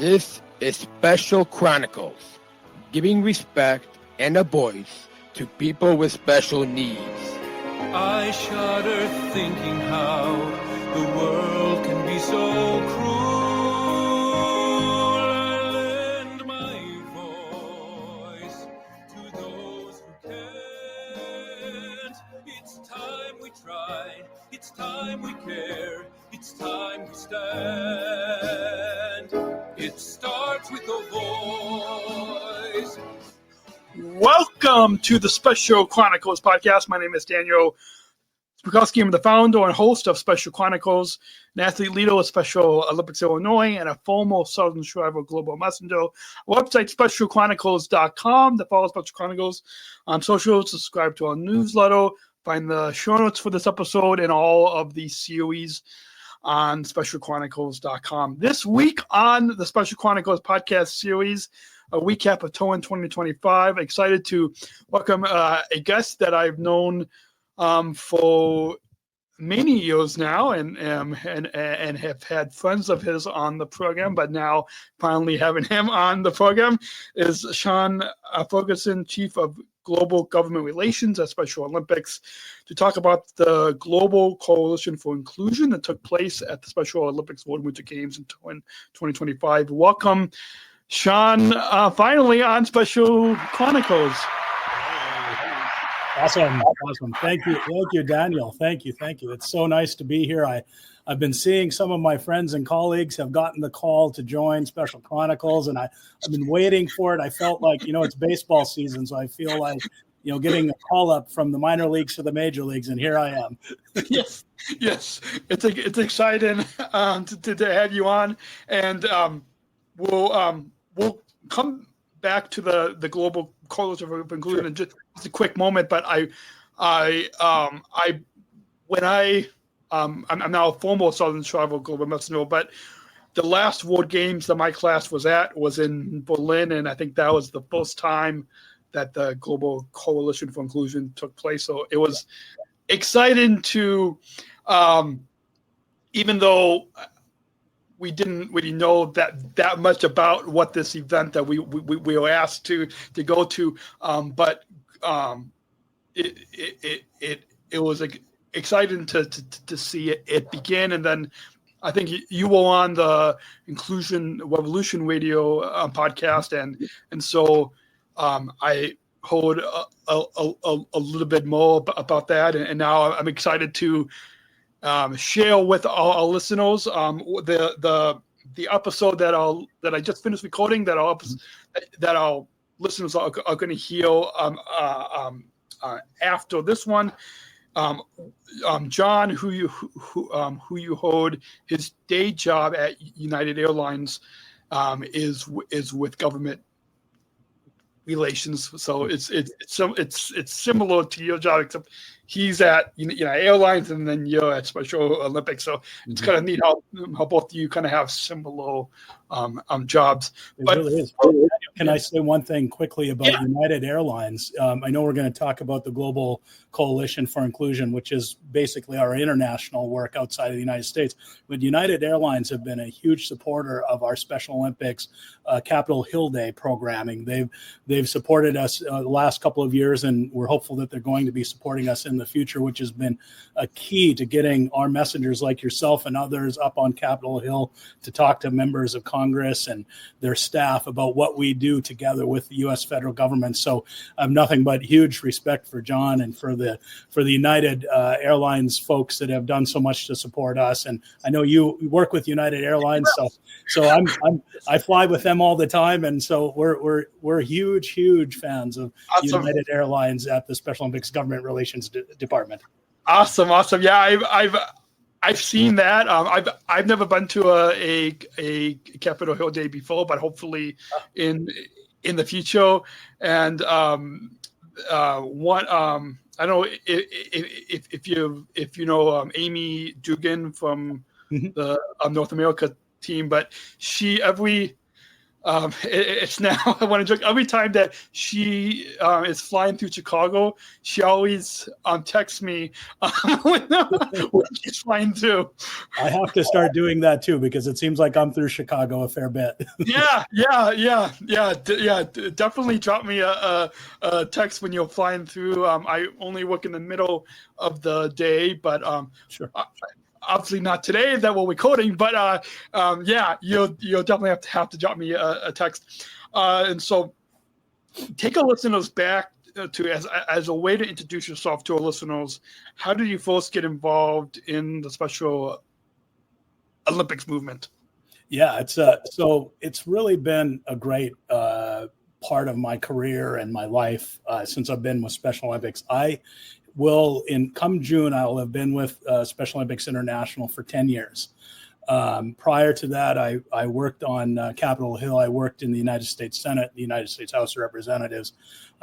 This is Special Chronicles, giving respect and a voice to people with special needs. I shudder thinking how the world can be so cruel. I lend my voice to those who can't. It's time we tried, it's time we care, it's time we stand. It starts with a voice. Welcome to the Special Chronicles Podcast. My name is Daniel Smrokowski. I'm the founder and host of Special Chronicles, an athlete leader at Special Olympics Illinois, and a former Southern Shriver Global Messenger. Our website, specialchronicles.com. To follow Special Chronicles on social, subscribe to our newsletter, find the show notes for this episode and all of the series on specialchronicles.com. This week on the Special Chronicles Podcast Series, a recap of Turin 2025. Excited to welcome a guest that I've known for many years now, and have had friends of his on the program, but now finally having him on the program is Shawn Ferguson, Chief of Global Government Relations at Special Olympics, to talk about the Global Coalition for Inclusion that took place at the Special Olympics World Winter Games in Turin 2025. Welcome, Shawn, finally on Special Chronicles. Awesome. Thank you, Daniel. Thank you. It's so nice to be here. I've been seeing some of my friends and colleagues have gotten the call to join Special Chronicles, and I've been waiting for it. I felt like, it's baseball season, so I feel like, getting a call up from the minor leagues to the major leagues, and here I am. Yes. It's exciting to have you on, and we'll come back to the Global Coalition for Inclusion in just a quick moment. But I'm now a former Southern Shriver Global Messenger, but the last World Games that my class was at was in Berlin, and I think that was the first time that the Global Coalition for Inclusion took place. So it was exciting to, even though we didn't really know that much about what this event that we were asked to go to, but it was exciting to see it begin. And then I think you were on the Inclusion Revolution Radio podcast, and so I heard a little bit more about that, and now I'm excited to share with our listeners the episode that I just finished recording, that our listeners are going to hear after this one. John, who you heard, his day job at United Airlines is with government relations, so it's similar to your job, except he's at airlines, and then you're at Special Olympics. So it's kind of neat how both of you kind of have similar jobs. It really is. Can I say one thing quickly about United Airlines? I know we're going to talk about the Global Coalition for Inclusion, which is basically our international work outside of the United States. But United Airlines have been a huge supporter of our Special Olympics Capitol Hill Day programming. They've supported us the last couple of years, and we're hopeful that they're going to be supporting us in the future, which has been a key to getting our messengers like yourself and others up on Capitol Hill to talk to members of Congress and their staff about what we do together with the U.S. federal government. So I have nothing but huge respect for John and for the United Airlines folks that have done so much to support us. And I know you work with United Airlines, so I fly with them all the time, and so we're huge fans of awesome. United Airlines at the Special Olympics Government Relations Department. Awesome. Yeah, I've seen that. I've never been to a Capitol Hill Day before, but hopefully in the future. And I don't know if you know Amy Dugan from the North America team, but she every It's now I want to joke. Every time that she is flying through Chicago, she always texts me when she's flying through. I have to start doing that too, because it seems like I'm through Chicago a fair bit. Yeah. Definitely drop me a text when you're flying through. I only work in the middle of the day, but Sure. Obviously not today that we're recording, but you'll definitely have to drop me a text. And so take our listeners back to as a way to introduce yourself to our listeners. How did you first get involved in the Special Olympics movement? Yeah, so it's really been a great part of my career and my life since I've been with Special Olympics. I will, come June, I will have been with Special Olympics International for 10 years. Prior to that, I worked on Capitol Hill. I worked in the United States Senate, the United States House of Representatives.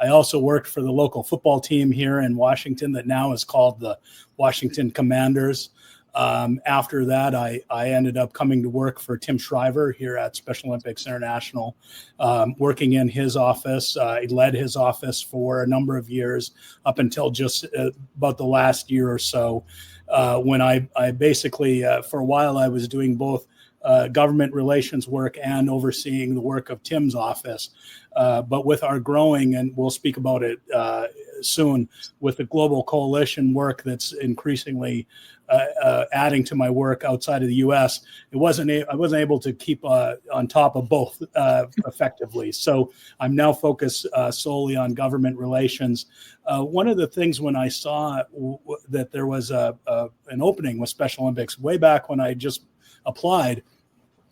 I also worked for the local football team here in Washington that now is called the Washington Commanders. After that, I ended up coming to work for Tim Shriver here at Special Olympics International, working in his office. I led his office for a number of years up until just about the last year or so, when I basically, for a while, I was doing both government relations work and overseeing the work of Tim's office. But with our growing, and we'll speak about it soon, with the global coalition work that's increasingly adding to my work outside of the U.S., I wasn't able to keep on top of both effectively. So I'm now focused solely on government relations. One of the things when I saw that there was an opening with Special Olympics way back when I just applied,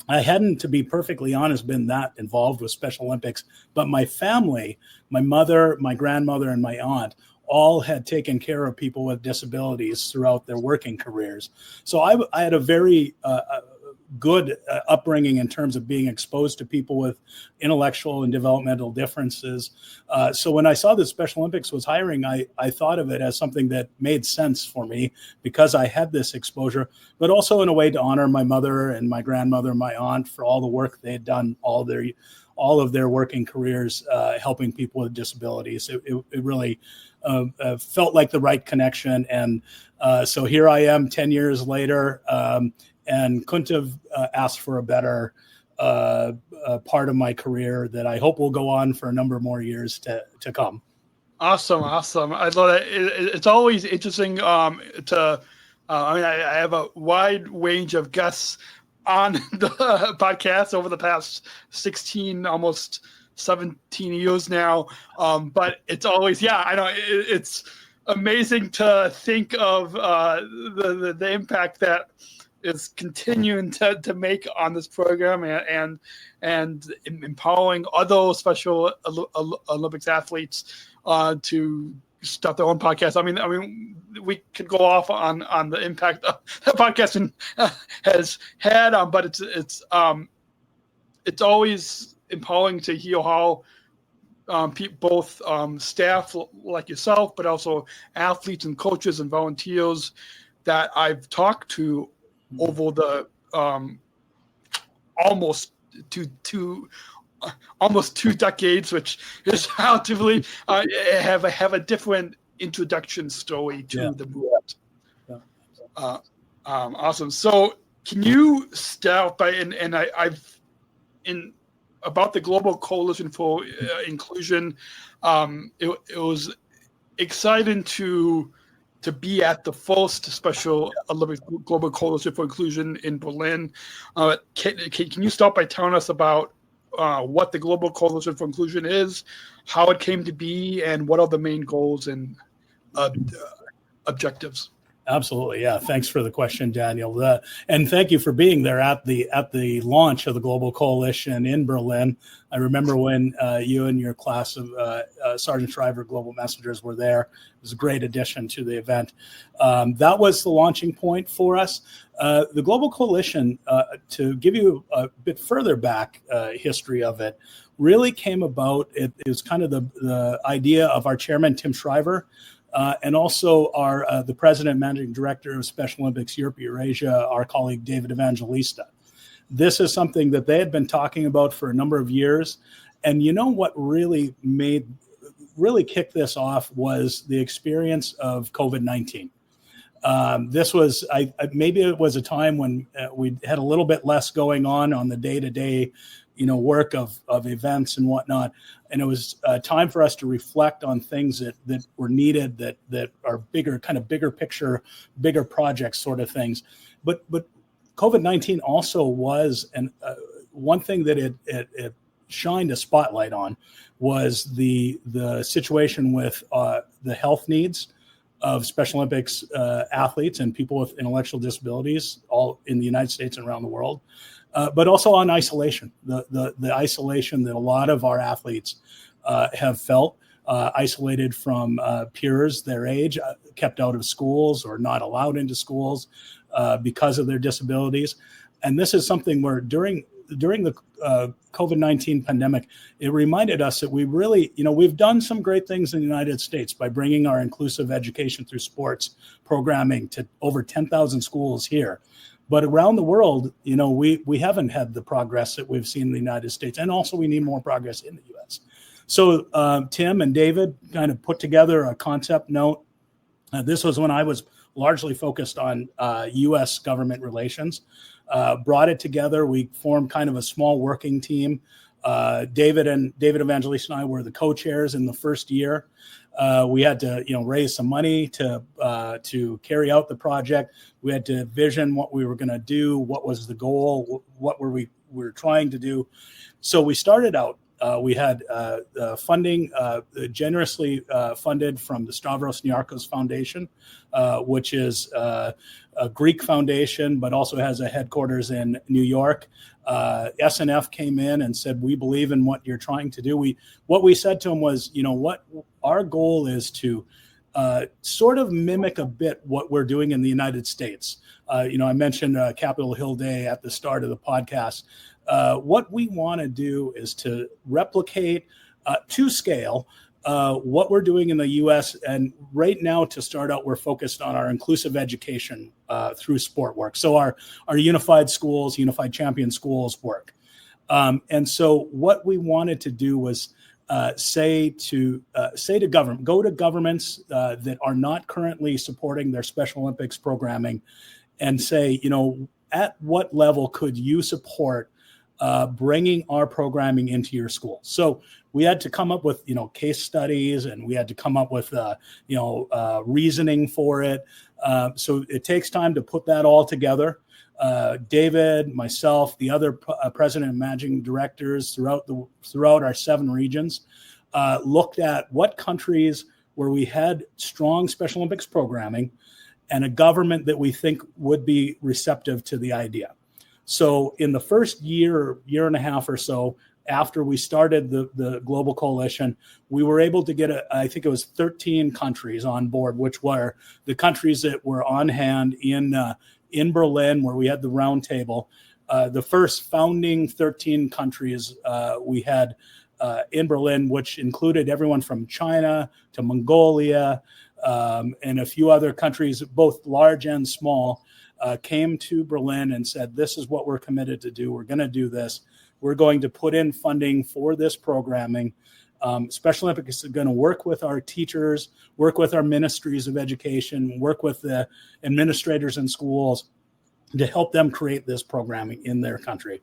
I hadn't, to be perfectly honest, been that involved with Special Olympics, but my family, my mother, my grandmother, and my aunt all had taken care of people with disabilities throughout their working careers. So I had a very good upbringing in terms of being exposed to people with intellectual and developmental differences. So when I saw that Special Olympics was hiring, I thought of it as something that made sense for me because I had this exposure, but also in a way to honor my mother and my grandmother and my aunt for all the work they had done all of their working careers, helping people with disabilities. It really felt like the right connection. And so here I am 10 years later, and couldn't have asked for a better part of my career that I hope will go on for a number more years to come. Awesome. I love that. It's always interesting to, I have a wide range of guests on the podcast over the past 16, almost 17 years now. But it's always, I know it's amazing to think of the impact that is continuing to make on this program and empowering other Special Olympics athletes to start their own podcast. I mean, we could go off on the impact that podcasting has had, but it's always empowering to hear how both staff like yourself, but also athletes and coaches and volunteers that I've talked to over the almost two decades, which is relatively have a different introduction story to the movement. Awesome. So can you start by I've about the Global Coalition for Inclusion. It was exciting to be at the first Special Olympics Global Coalition for Inclusion in Berlin. Can you start by telling us about what the Global Coalition for Inclusion is, how it came to be, and what are the main goals and objectives? Absolutely. Yeah. Thanks for the question, Daniel. And thank you for being there at the launch of the Global Coalition in Berlin. I remember when you and your class of Sergeant Shriver Global Messengers were there. It was a great addition to the event. That was the launching point for us. The Global Coalition, to give you a bit further back history of it, really came about. It was kind of the idea of our chairman, Tim Shriver, and also the president and managing director of Special Olympics Europe Eurasia, our colleague David Evangelista. This is something that they had been talking about for a number of years. And you know what really kicked this off was the experience of COVID-19. This was, maybe it was a time when we had a little bit less going on the day-to-day, work of events and whatnot. And it was time for us to reflect on things that were needed, that are bigger picture, bigger projects sort of things. But COVID-19 also was, one thing that it shined a spotlight on was the situation with the health needs of Special Olympics athletes and people with intellectual disabilities, all in the United States and around the world, but also on isolation, the isolation that a lot of our athletes have felt, isolated from peers their age, kept out of schools or not allowed into schools because of their disabilities. And this is something where during the COVID-19 pandemic, it reminded us that we really, we've done some great things in the United States by bringing our inclusive education through sports programming to over 10,000 schools here. But around the world, we haven't had the progress that we've seen in the United States. And also we need more progress in the U.S. So Tim and David kind of put together a concept note. This was when I was largely focused on U.S. government relations. Brought it together. We formed kind of a small working team. David Evangelista and I were the co-chairs in the first year. We had to, raise some money to carry out the project. We had to vision what we were going to do, what was the goal, what we were trying to do. So we started out. We had funding generously funded from the Stavros Niarchos Foundation, which is a Greek foundation, but also has a headquarters in New York. SNF came in and said, "We believe in what you're trying to do." What we said to them was, what our goal is to sort of mimic a bit what we're doing in the United States. I mentioned Capitol Hill Day at the start of the podcast. What we want to do is to replicate to scale what we're doing in the U.S. And right now, to start out, we're focused on our inclusive education through sport work. So our unified schools, unified champion schools work. And so what we wanted to do was say to government, go to governments that are not currently supporting their Special Olympics programming and say, at what level could you support bringing our programming into your school? So we had to come up with, case studies, and we had to come up with, reasoning for it. So it takes time to put that all together. David, myself, the other president and managing directors throughout our 7 regions looked at what countries where we had strong Special Olympics programming and a government that we think would be receptive to the idea. So in the first year and a half or so after we started the Global Coalition, we were able to get, I think it was 13 countries on board, which were the countries that were on hand in Berlin, where we had the roundtable. The first founding 13 countries we had in Berlin, which included everyone from China to Mongolia and a few other countries, both large and small, came to Berlin and said, "This is what we're committed to do. We're going to do this. We're going to put in funding for this programming." Special Olympics is going to work with our teachers, work with our ministries of education, work with the administrators in schools to help them create this programming in their country.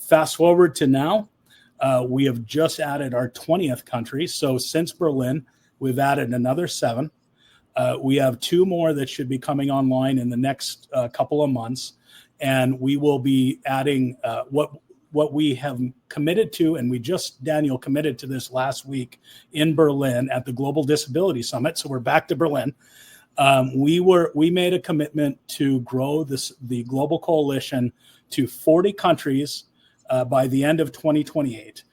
Fast forward to now, we have just added our 20th country. So since Berlin, we've added another 7. We have 2 more that should be coming online in the next couple of months. And we will be adding what we have committed to, and Daniel committed to this last week in Berlin at the Global Disability Summit. So we're back to Berlin. We made a commitment to grow the Global Coalition to 40 countries by the end of 2028.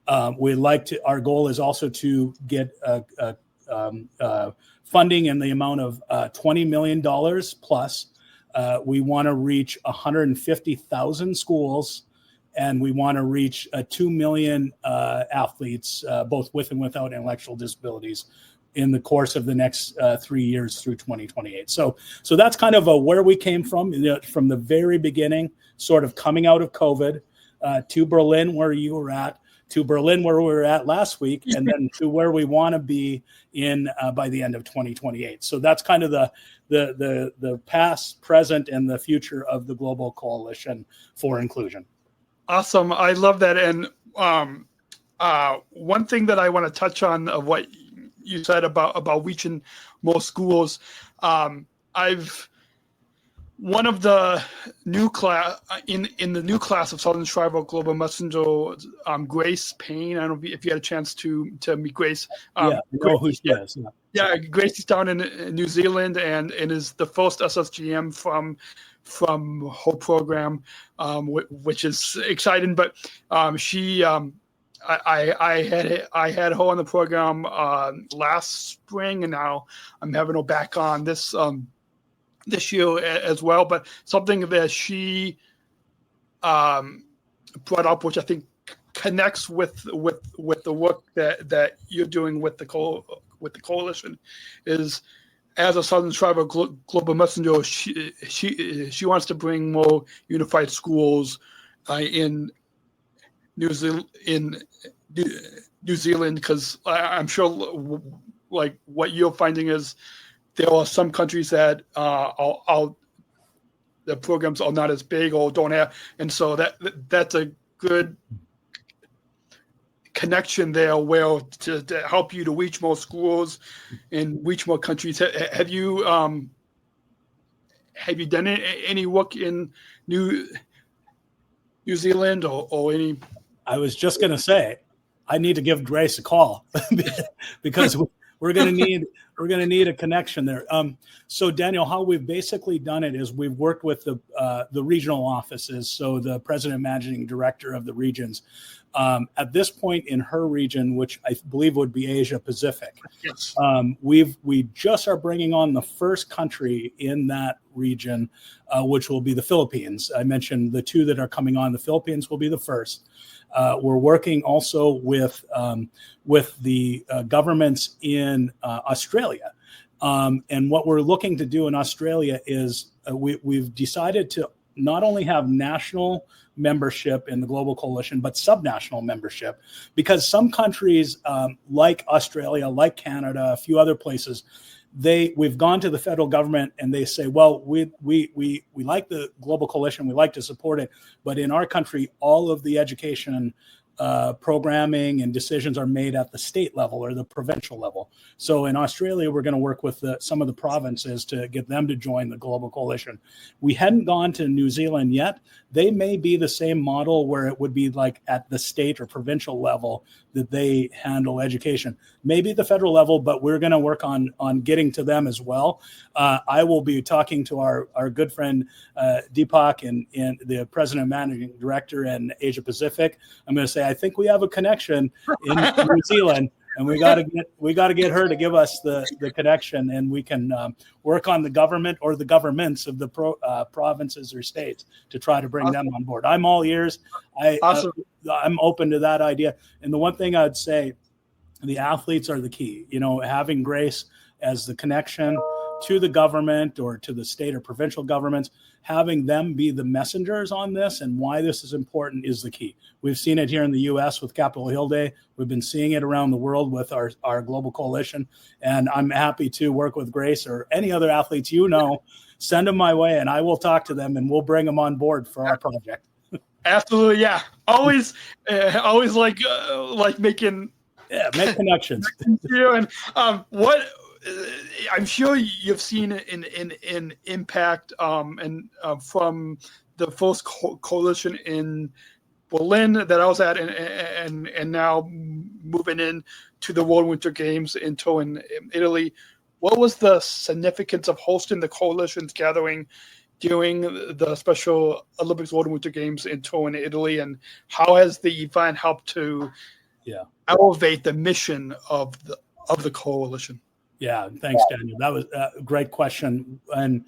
Our goal is also to get funding in the amount of $20 million plus. We want to reach 150,000 schools, and we want to reach 2 million athletes, both with and without intellectual disabilities, in the course of the next 3 years through 2028. So that's kind of where we came from the very beginning, sort of coming out of COVID, to Berlin, where you were at, to Berlin, where we were at last week, and then to where we want to be in by the end of 2028. So that's kind of the past, present, and the future of the Global Coalition for Inclusion. Awesome. I love that. And one thing that I want to touch on of what you said about reaching more schools. One of the new class in the new class of Southern Tribal Global Messenger, Grace Payne. I don't know if you had a chance to meet Grace. Who she is. Yeah, Grace is down in New Zealand and is the first SSGM from whole program, which is exciting. But she. I had her on the program last spring, and now I'm having her back on this year as well. But something that she brought up, which I think connects with the work that you're doing with the coalition, is as a Southern Tribal Global Messenger, she wants to bring more unified schools in New Zealand, because I'm sure, like what you're finding is there are some countries that the programs are not as big or don't have, and so that's a good connection there where to help you to reach more schools and reach more countries. Have you done any work in New Zealand or any? I was just going to say, I need to give Grace a call because we're going to need a connection there. So Daniel, how we've basically done it is we've worked with the regional offices. So the president and managing director of the regions, at this point in her region, which I believe would be Asia Pacific. Yes. We just are bringing on the first country in that region, which will be the Philippines. I mentioned the two that are coming on. The Philippines will be the first. We're working also with the governments in Australia. And what we're looking to do in Australia is we've decided to not only have national membership in the Global Coalition, but subnational membership, because some countries like Australia, like Canada, a few other places, we've gone to the federal government and they say, well, we like the Global Coalition, we like to support it, but in our country, all of the education programming and decisions are made at the state level or the provincial level. So in Australia, we're going to work with some of the provinces to get them to join the Global Coalition. We hadn't gone to New Zealand yet. They may be the same model where it would be like at the state or provincial level that they handle education. Maybe the federal level, but we're going to work on getting to them as well. I will be talking to our good friend Deepak and the president and managing director in Asia Pacific. I'm going to say, I think we have a connection in New Zealand, and we got to get her to give us the connection, and we can work on the government or the governments of the provinces or states to try to bring them on board. I'm all ears. Awesome. I'm open to that idea. And the one thing I'd say, the athletes are the key. Having Grace as the connection to the government or to the state or provincial governments, having them be the messengers on this and why this is important is the key. We've seen it here in the U.S. with Capitol Hill Day. We've been seeing it around the world with our Global Coalition. And I'm happy to work with Grace or any other athletes send them my way and I will talk to them and we'll bring them on board for our project. Absolutely, yeah. Always like making make connections. And what I'm sure you've seen it in impact from the first coalition in Berlin that I was at, and now moving in to the World Winter Games in Turin, Italy. What was the significance of hosting the coalition's gathering during the Special Olympics World Winter Games in Turin, Italy, and how has the event helped to elevate the mission of the coalition? Yeah, thanks, Daniel. That was a great question. And,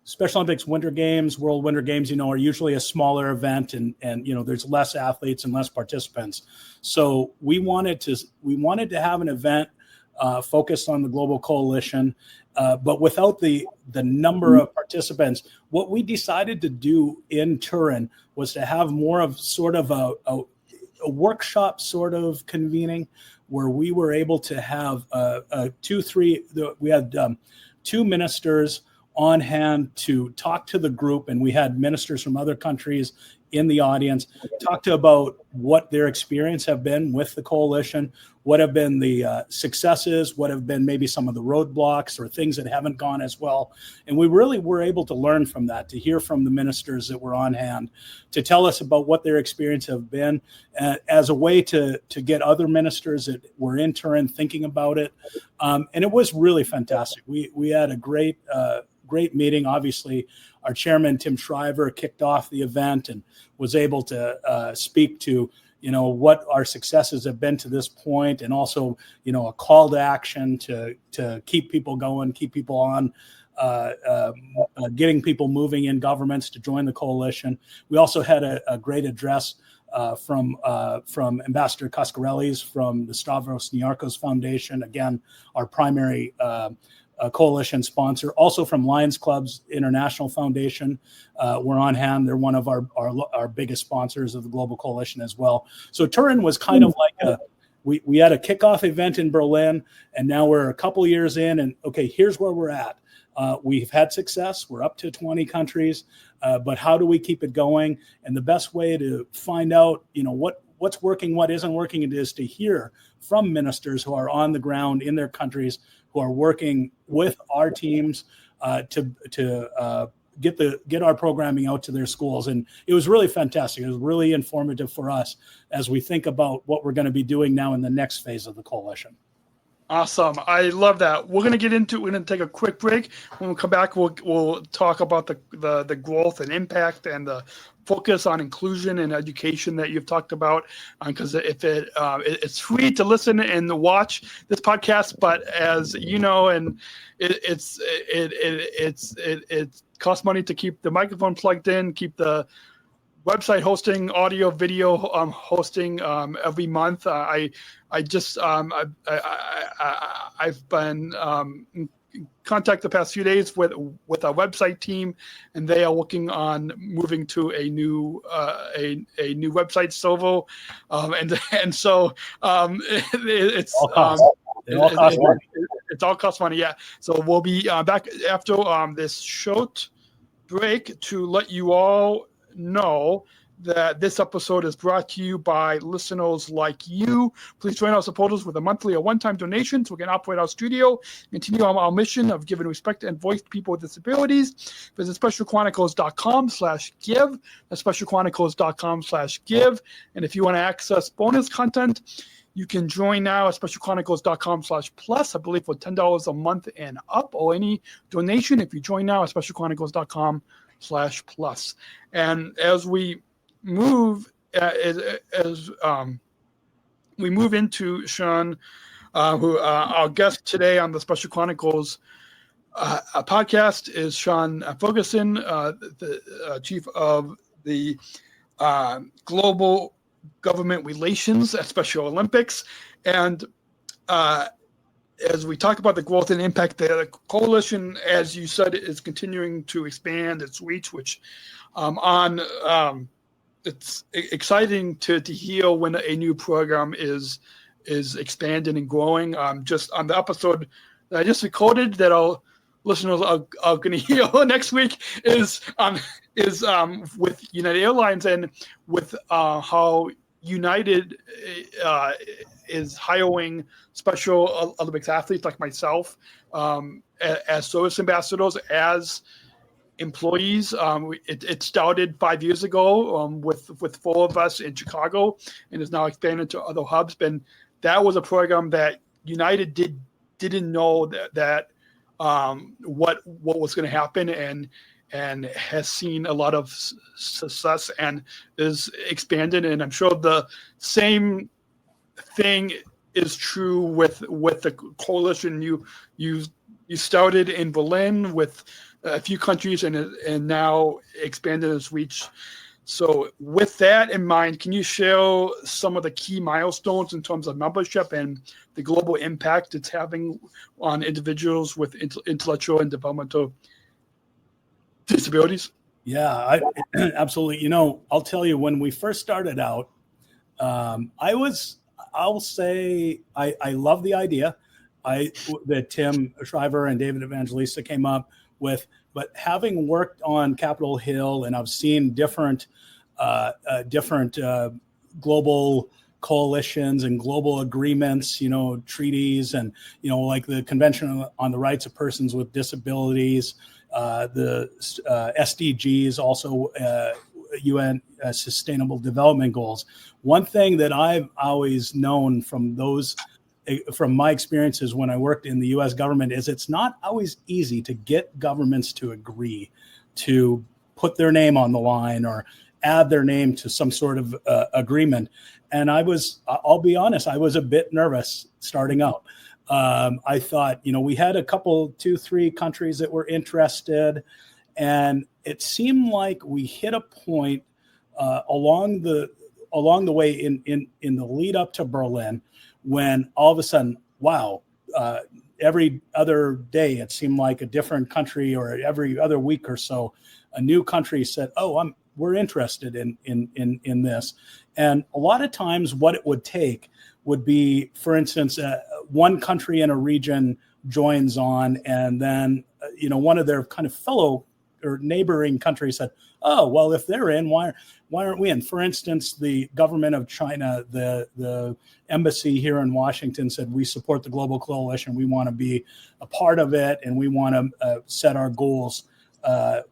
Special Olympics Winter Games, World Winter Games, are usually a smaller event and there's less athletes and less participants. So we wanted to have an event focused on the global coalition, but without the number of participants. What we decided to do in Turin was to have more of sort of a workshop sort of convening, where we were able to have we had 2 ministers on hand to talk to the group, and we had ministers from other countries in the audience talk to about what their experience have been with the coalition, what have been the successes, what have been maybe some of the roadblocks or things that haven't gone as well. And we really were able to learn from that, to hear from the ministers that were on hand, to tell us about what their experience have been, as a way to get other ministers that were in Turin thinking about it. And it was really fantastic. We had a great meeting. Obviously, our chairman, Tim Shriver, kicked off the event and was able to speak to, what our successes have been to this point, and also, a call to action to keep people going, keep people on, getting people moving in governments to join the coalition. We also had a great address from Ambassador Coscarellis from the Stavros Niarchos Foundation, again, our primary coalition sponsor. Also from Lions Clubs International Foundation, we're on hand. They're one of our biggest sponsors of the Global Coalition as well. So Turin was kind of like we had a kickoff event in Berlin, and now we're a couple years in, and okay, here's where we're at. We've had success. We're up to 20 countries, but how do we keep it going? And the best way to find out, what's working, what isn't working, it is to hear from ministers who are on the ground in their countries, who are working with our teams to get our programming out to their schools. And it was really fantastic. It was really informative for us as we think about what we're going to be doing now in the next phase of the coalition. Awesome. I love that. We're going to take a quick break. When we come back, we'll talk about the growth and impact and the focus on inclusion and education that you've talked about, because it's free to listen and watch this podcast, but as you know, and it costs money to keep the microphone plugged in, keep the website hosting, audio, video hosting every month. I've been in contact the past few days with our website team, and they are working on moving to a new website, Sovo, and so it's it all costs money. Yeah. So we'll be back after this short break to let you all know that this episode is brought to you by listeners like you. Please join our supporters with a monthly or one-time donation so we can operate our studio, continue our mission of giving respect and voice to people with disabilities. Visit specialchronicles.com/give. That's specialchronicles.com/give. And if you want to access bonus content, you can join now at specialchronicles.com/plus, I believe for $10 a month and up, or any donation if you join now at specialchronicles.com/plus. And as we move into Shawn, who our guest today on the Special Chronicles podcast is Shawn Ferguson, the chief of the global government relations at Special Olympics. And as we talk about the growth and impact, the coalition, as you said, is continuing to expand its reach, which it's exciting to hear when a new program is expanding and growing. Just on the episode that I just recorded that our listeners are going to hear next week is with United Airlines, and with how United is hiring Special Olympics athletes like myself as service ambassadors, as employees. It started 5 years ago with 4 of us in Chicago, and is now expanded to other hubs. And that was a program that United didn't know that what was going to happen, and has seen a lot of success and is expanded. And I'm sure the same thing is true with the coalition. You started in Berlin with a few countries and now expanded its reach So with that in mind, can you share some of the key milestones in terms of membership and the global impact it's having on individuals with intellectual and developmental disabilities? Yeah, absolutely. I'll tell you, when we first started out, I'll say I love the idea that Tim Shriver and David Evangelista came up with, but having worked on Capitol Hill, and I've seen different global coalitions and global agreements, treaties, and like the Convention on the Rights of Persons with Disabilities, the SDGs, also UN Sustainable Development Goals. One thing that I've always known from my experiences when I worked in the U.S. government is it's not always easy to get governments to agree to put their name on the line or add their name to some sort of agreement. And I'll be honest, I was a bit nervous starting out. I thought, we had a couple, 2-3 countries that were interested, and it seemed like we hit a point along the way in the lead up to Berlin, when all of a sudden, wow, every other day it seemed like a different country, or every other week or so, a new country said, "Oh, we're interested in this." And a lot of times, what it would take would be, for instance, one country in a region joins on, and then one of their kind of fellow or neighboring countries said, "Oh, well, if they're in, why aren't we in?" For instance, the government of China, the embassy here in Washington said, "We support the Global Coalition. We want to be a part of it, and we want to set our goals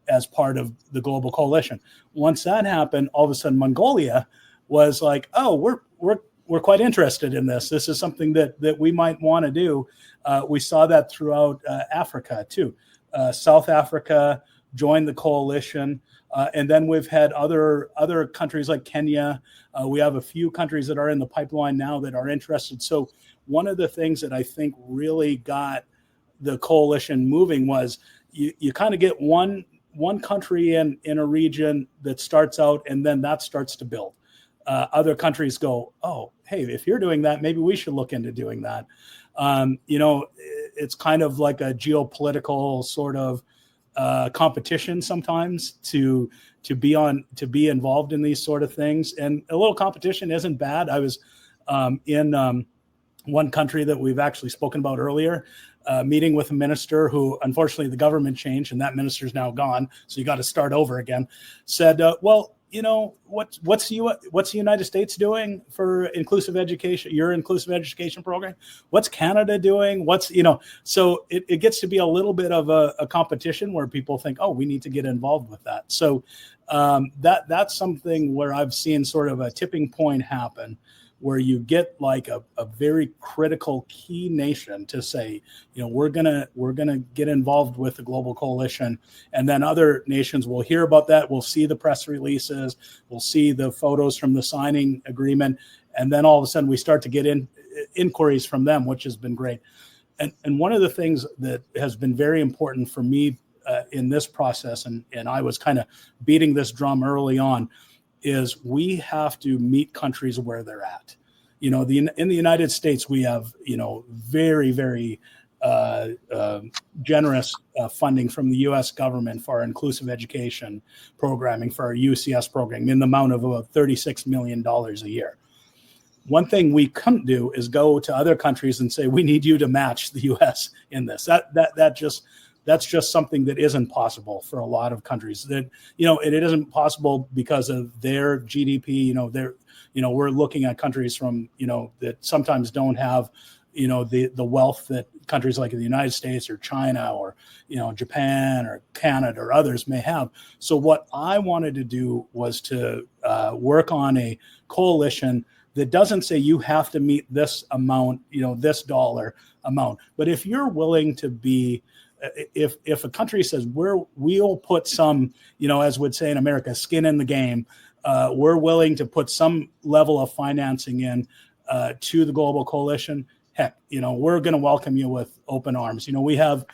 as part of the Global Coalition." Once that happened, all of a sudden Mongolia was like, "Oh, we're quite interested in this. This is something that we might want to do." We saw that throughout Africa too. South Africa joined the coalition, and then we've had other countries like Kenya. We have a few countries that are in the pipeline now that are interested. So one of the things that I think really got the coalition moving was you kind of get one country in a region that starts out, and then that starts to build. Other countries go, "Oh, hey, if you're doing that, maybe we should look into doing that." It's kind of like a geopolitical sort of competition sometimes to be involved in these sort of things, and a little competition isn't bad. I was in one country that we've actually spoken about earlier, meeting with a minister who, unfortunately, the government changed, and that minister's now gone, so you got to start over again. Said, "Well, what's the United States doing for inclusive education? Your inclusive education program? What's Canada doing? So it gets to be a little bit of a competition where people think, oh, we need to get involved with that. So that's something where I've seen sort of a tipping point happen, where you get like a very critical key nation to say, we're gonna get involved with the global coalition, and then other nations will hear about that. We'll see the press releases, we'll see the photos from the signing agreement, and then all of a sudden we start to get inquiries from them, which has been great. And one of the things that has been very important for me in this process, and I was kind of beating this drum early on, is we have to meet countries where they're at. In the United States, we have, very, very generous funding from the U.S. government for our inclusive education programming, for our UCS program, in the amount of about $36 million a year. One thing we couldn't do is go to other countries and say, we need you to match the U.S. in this. That's just something that isn't possible for a lot of countries. That it isn't possible because of their GDP. We're looking at countries from that sometimes don't have the wealth that countries like the United States or China or Japan or Canada or others may have. So what I wanted to do was to work on a coalition that doesn't say you have to meet this amount, this dollar amount, but if you're willing to be. If a country says we'll put some, as would say in America, skin in the game, we're willing to put some level of financing in to the global coalition. Heck, we're going to welcome you with open arms. We have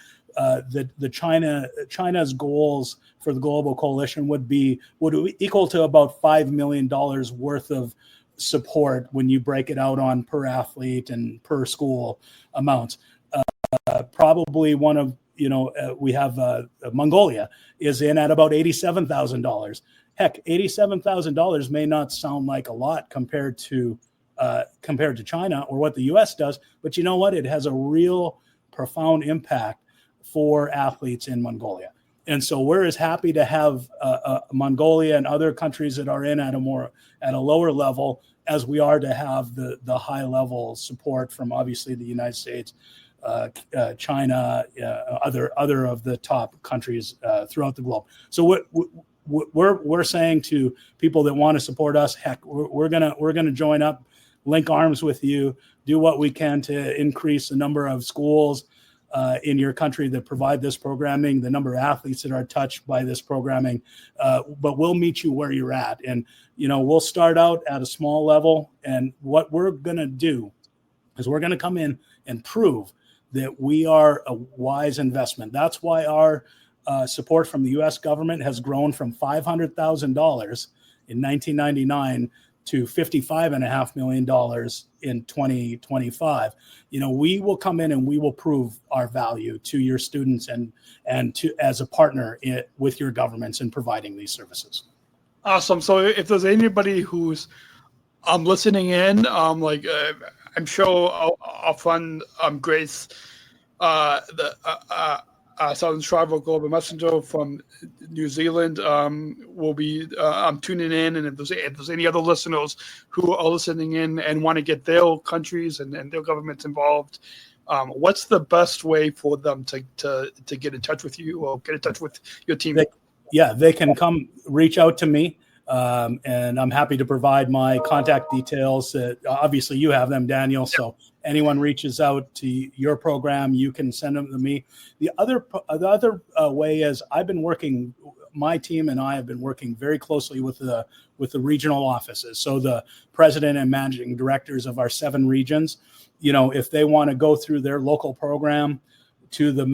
China's goals for the global coalition would equal to about $5 million worth of support when you break it out on per athlete and per school amounts. Probably one of, we have Mongolia is in at about $87,000. Heck, $87,000 may not sound like a lot compared to China or what the U.S. does, but you know what? It has a real profound impact for athletes in Mongolia. And so we're as happy to have Mongolia and other countries that are in at a lower level as we are to have the high level support from obviously the United States, China, other of the top countries throughout the globe. So we're saying to people that want to support us, heck, we're gonna join up, link arms with you, do what we can to increase the number of schools in your country that provide this programming, the number of athletes that are touched by this programming, but we'll meet you where you're at. And, we'll start out at a small level. And what we're going to do is we're going to come in and prove that we are a wise investment. That's why our support from the U.S. government has grown from $500,000 in 1999 to $55.5 million in 2025. We will come in and we will prove our value to your students and to as a partner with your governments in providing these services. Awesome. So if there's anybody who's listening in, I'm sure our friend Grace, the Southern Travel Global Messenger from New Zealand, will be tuning in. And if there's any other listeners who are listening in and want to get their countries and their governments involved, what's the best way for them to get in touch with you or get in touch with your team? They can come reach out to me. And I'm happy to provide my contact details. Obviously, you have them, Daniel. Yep. So anyone reaches out to your program, you can send them to me. The other way is my team and I have been working very closely with the regional offices. So the president and managing directors of our 7 regions, if they want to go through their local program to the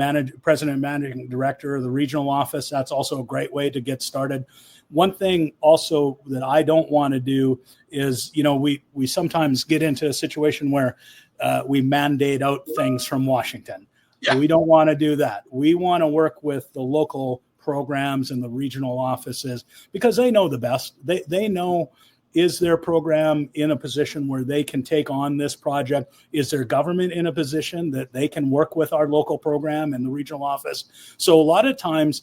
president and managing director of the regional office, that's also a great way to get started. One thing also that I don't want to do is, we sometimes get into a situation where we mandate out things from Washington. Yeah. We don't want to do that. We want to work with the local programs and the regional offices because they know the best. They know, is their program in a position where they can take on this project? Is their government in a position that they can work with our local program and the regional office? So a lot of times,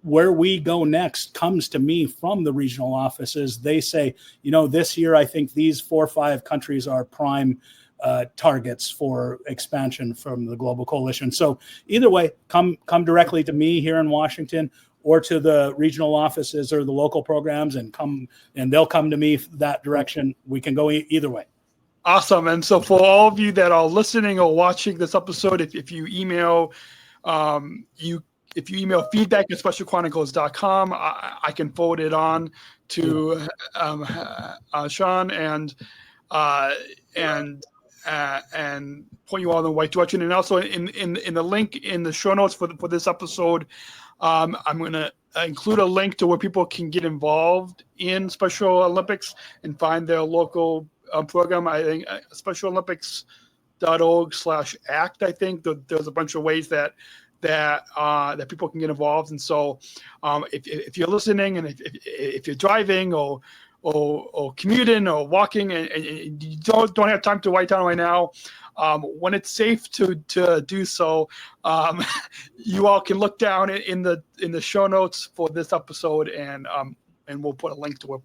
where we go next comes to me from the regional offices. They say, this year, I think these 4 or 5 countries are prime targets for expansion from the Global Coalition. So either way, come directly to me here in Washington or to the regional offices or the local programs and they'll come to me that direction. We can go either way. Awesome. And so for all of you that are listening or watching this episode, if you email feedback at specialchronicles.com, I can forward it on to Shawn and point you all in the right direction. And also in the link in the show notes for this episode, I'm going to include a link to where people can get involved in Special Olympics and find their local program. I think specialolympics.org/act. I think there's a bunch of ways that people can get involved. And so if you're listening and if you're driving or commuting or walking and you don't have time to write down right now, when it's safe to do so, you all can look down in the show notes for this episode and we'll put a link to where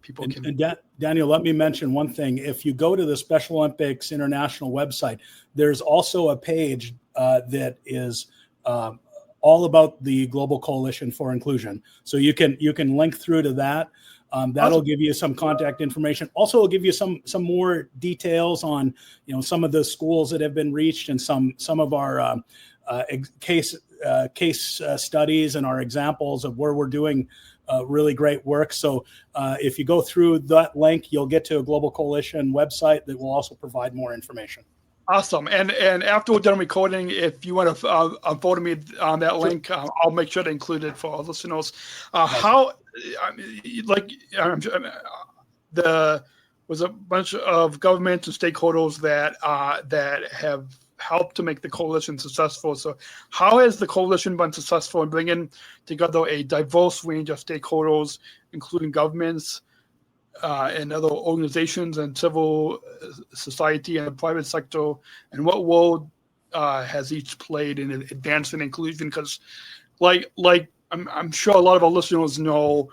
people can. And Daniel, let me mention one thing. If you go to the Special Olympics International website, there's also a page that is all about the Global Coalition for Inclusion. So you can link through to that. That'll give you some contact information. Also, it'll give you some more details on some of the schools that have been reached and some of our case studies and our examples of where we're doing really great work. So if you go through that link, you'll get to a Global Coalition website that will also provide more information. Awesome. And after we're done recording, if you want to forward me on that link, I'll make sure to include it for our listeners. Was a bunch of governments and stakeholders that have helped to make the coalition successful. So how has the coalition been successful in bringing together a diverse range of stakeholders, including governments, and other organizations and civil society and the private sector, and what role has each played in advancing inclusion? Because, I'm sure a lot of our listeners know,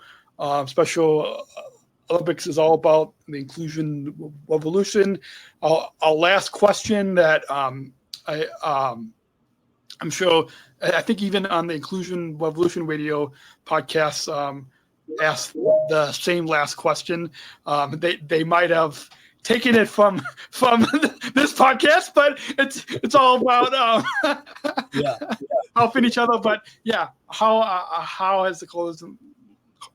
Special Olympics is all about the inclusion revolution. Our last question that I'm sure, I think even on the Inclusion Revolution Radio podcast, asked the same last question. They might have taken it from this podcast, but it's all about helping each other. But how has the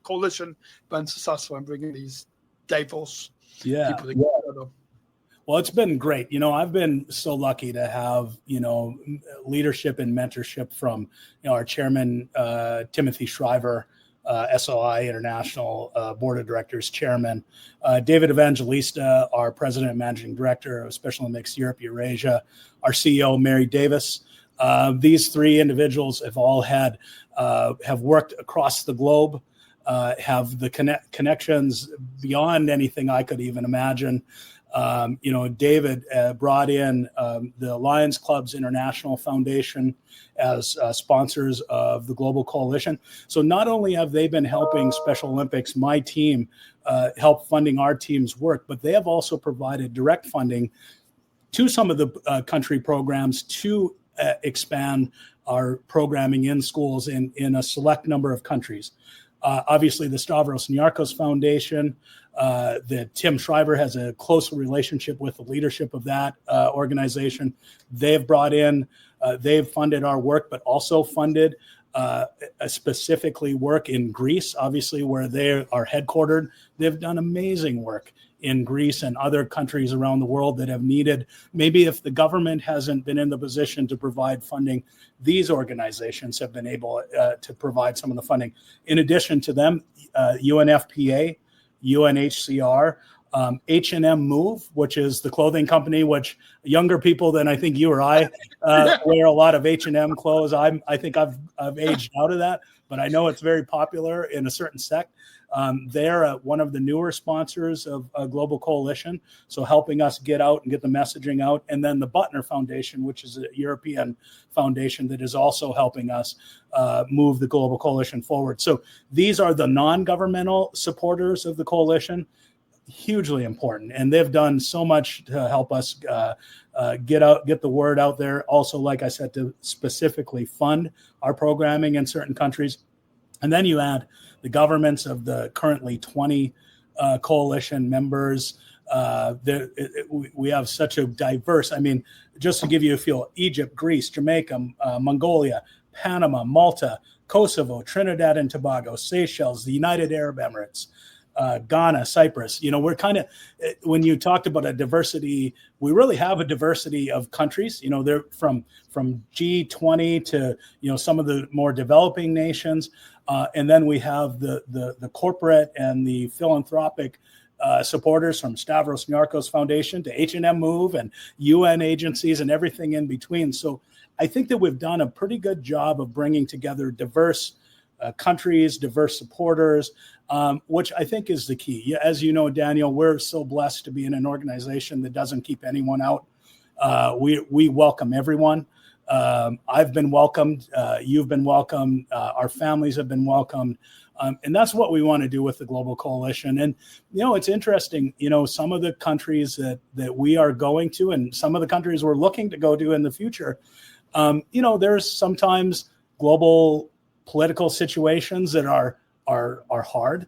coalition been successful in bringing these diverse people together? Well, it's been great. I've been so lucky to have, leadership and mentorship from, our chairman, Timothy Shriver, SOI International Board of Directors Chairman, David Evangelista, our President and Managing Director of Special Olympics Europe, Eurasia, our CEO, Mary Davis. These three individuals have all have worked across the globe, have the connections beyond anything I could even imagine. David brought in the Lions Clubs International Foundation as sponsors of the Global Coalition. So not only have they been helping Special Olympics, my team, help funding our team's work, but they have also provided direct funding to some of the country programs to expand our programming in schools in a select number of countries. Obviously, the Stavros Niarchos Foundation, that Tim Shriver has a close relationship with the leadership of that organization. They've brought in, they've funded our work, but also funded specifically work in Greece, obviously, where they are headquartered. They've done amazing work in Greece and other countries around the world that have needed, maybe if the government hasn't been in the position to provide funding, these organizations have been able to provide some of the funding. In addition to them, UNFPA, UNHCR, H&M Move, which is the clothing company, which younger people than I think you or I wear a lot of H&M clothes. I think I've aged out of that, but I know it's very popular in a certain sect. They're one of the newer sponsors of Global Coalition, so helping us get out and get the messaging out. And then the Butner Foundation, which is a European foundation that is also helping us move the Global Coalition forward. So these are the non-governmental supporters of the coalition, hugely important. And they've done so much to help us get the word out there. Also, like I said, to specifically fund our programming in certain countries. And then you add the governments of the currently 20 coalition members. We have such a diverse, just to give you a feel, Egypt, Greece, Jamaica, Mongolia, Panama, Malta, Kosovo, Trinidad and Tobago, Seychelles, the United Arab Emirates, Ghana, Cyprus. We're kind of, when you talked about a diversity, we really have a diversity of countries. They're from G20 to some of the more developing nations, and then we have the corporate and the philanthropic supporters from Stavros Niarchos Foundation to H&M Move and UN agencies and everything in between. So I think that we've done a pretty good job of bringing together diverse countries, diverse supporters, which I think is the key. As you know, Daniel, we're so blessed to be in an organization that doesn't keep anyone out. We welcome everyone. I've been welcomed. You've been welcomed. Our families have been welcomed. And that's what we want to do with the Global Coalition. And, it's interesting, some of the countries that we are going to and some of the countries we're looking to go to in the future, there's sometimes global political situations that are hard,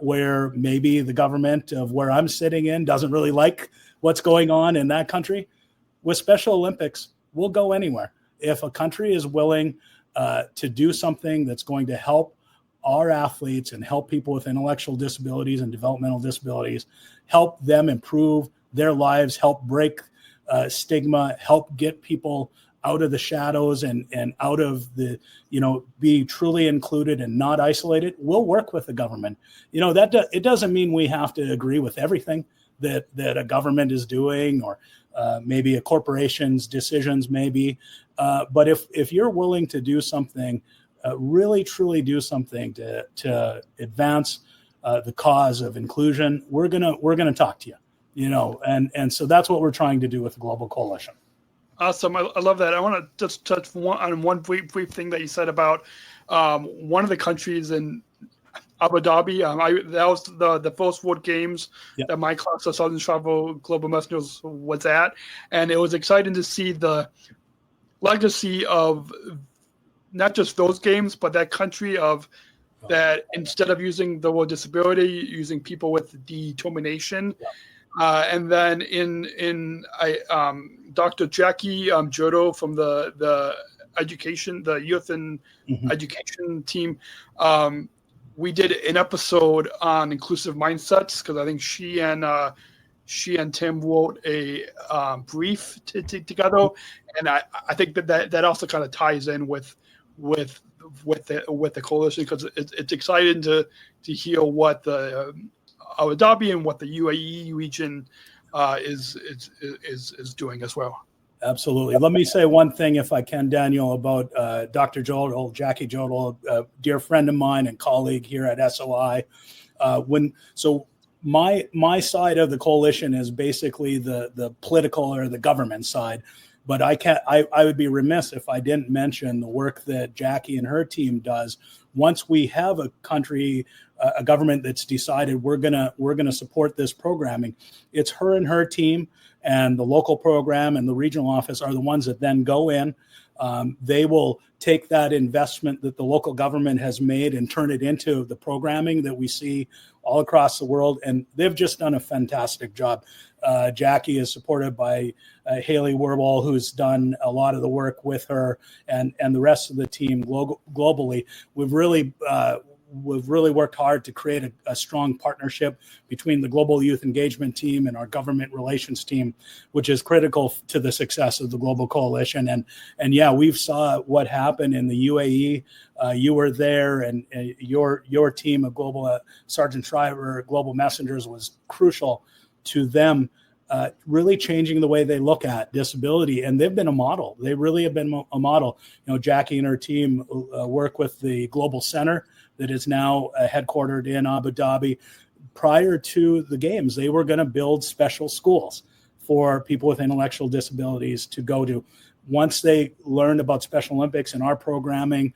where maybe the government of where I'm sitting in doesn't really like what's going on in that country. With Special Olympics, we'll go anywhere. If a country is willing to do something that's going to help our athletes and help people with intellectual disabilities and developmental disabilities, help them improve their lives, help break stigma, help get people out of the shadows and out of the, be truly included and not isolated. We'll work with the government. It doesn't mean we have to agree with everything that a government is doing, or maybe a corporation's decisions maybe. But if you're willing to do something, really truly do something to advance the cause of inclusion, we're gonna talk to you. And so that's what we're trying to do with the Global Coalition. Awesome. I love that. I want to just touch on one brief thing that you said about one of the countries in Abu Dhabi. That was the first World Games that my class of Southern Travel Global Messengers was at. And it was exciting to see the legacy of not just those games, but that country of that instead of using the word disability, using people with determination. And then Dr. Jackie Jodo from the education, the youth and education team, we did an episode on inclusive mindsets, because I think she and Tim wrote a brief together, and I think that also kind of ties in with the coalition, because it's exciting to hear what the Abu Dhabi and what the UAE region is doing as well. Absolutely. Let me say one thing, if I can, Daniel, about Dr. Jodel, Jackie Jodel, a dear friend of mine and colleague here at SOI. My side of the coalition is basically the political or the government side, but I would be remiss if I didn't mention the work that Jackie and her team does. Once we have a country, a government that's decided we're gonna support this programming, it's her and her team and the local program and the regional office are the ones that then go in. They will take that investment that the local government has made and turn it into the programming that we see all across the world. And they've just done a fantastic job. Jackie is supported by Haley Werbel, who's done a lot of the work with her, and the rest of the team globally. We've really worked hard to create a strong partnership between the Global Youth Engagement team and our government relations team, which is critical to the success of the Global Coalition. And yeah, we've saw what happened in the UAE. You were there, and your team of Global Sergeant Shriver Global Messengers was crucial to them really changing the way they look at disability. And they've been a model. They really have been a model. Jackie and her team work with the Global Center that is now headquartered in Abu Dhabi. Prior to the games, they were going to build special schools for people with intellectual disabilities to go to. Once they learned about Special Olympics and our programming,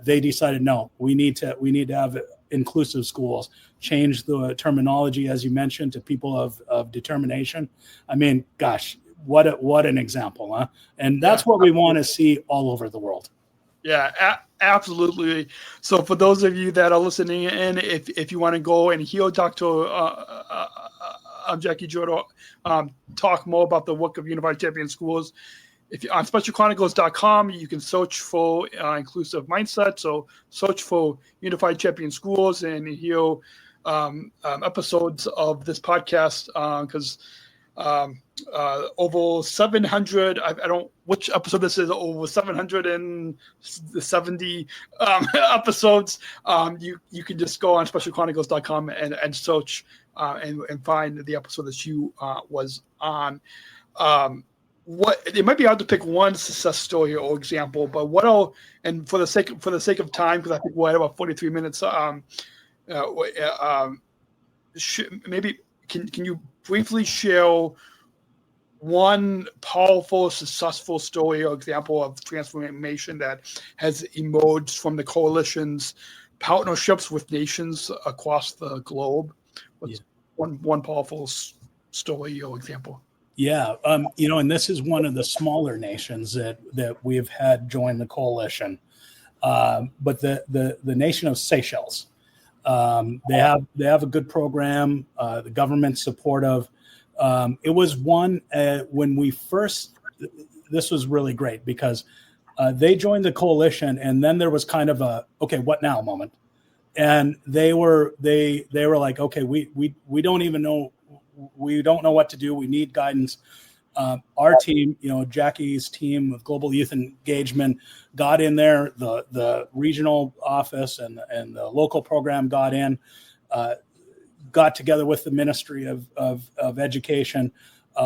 they decided, no, we need to have inclusive schools, change the terminology, as you mentioned, to people of determination. I mean, gosh, what an example, huh? And that's what we want to see all over the world. Yeah, absolutely. So for those of you that are listening in, if you want to go and hear Dr. Jackie Jodo talk more about the work of Unified Champion Schools, if you on specialchronicles.com, you can search for inclusive mindset. So search for Unified Champion Schools and hear episodes of this podcast, because over 700, I don't which episode this is, over 770 episodes. You can just go on specialchronicles.com and search and find the episode that you was on. What it might be hard to pick one success story or example, but and for the sake of time, because I think we're at about 43 minutes, maybe can you briefly share one powerful, successful story or example of transformation that has emerged from the coalition's partnerships with nations across the globe? What's one powerful story or example? Yeah, and this is one of the smaller nations that we've had join the coalition, but the nation of Seychelles, they have a good program. The government's supportive. It was one when we first. This was really great because they joined the coalition, and then there was kind of a okay, what now moment, and they were like, okay, we don't even know. We don't know what to do. We need guidance. Our team, Jackie's team of global youth engagement got in there. The regional office and the local program got in, got together with the Ministry of Education,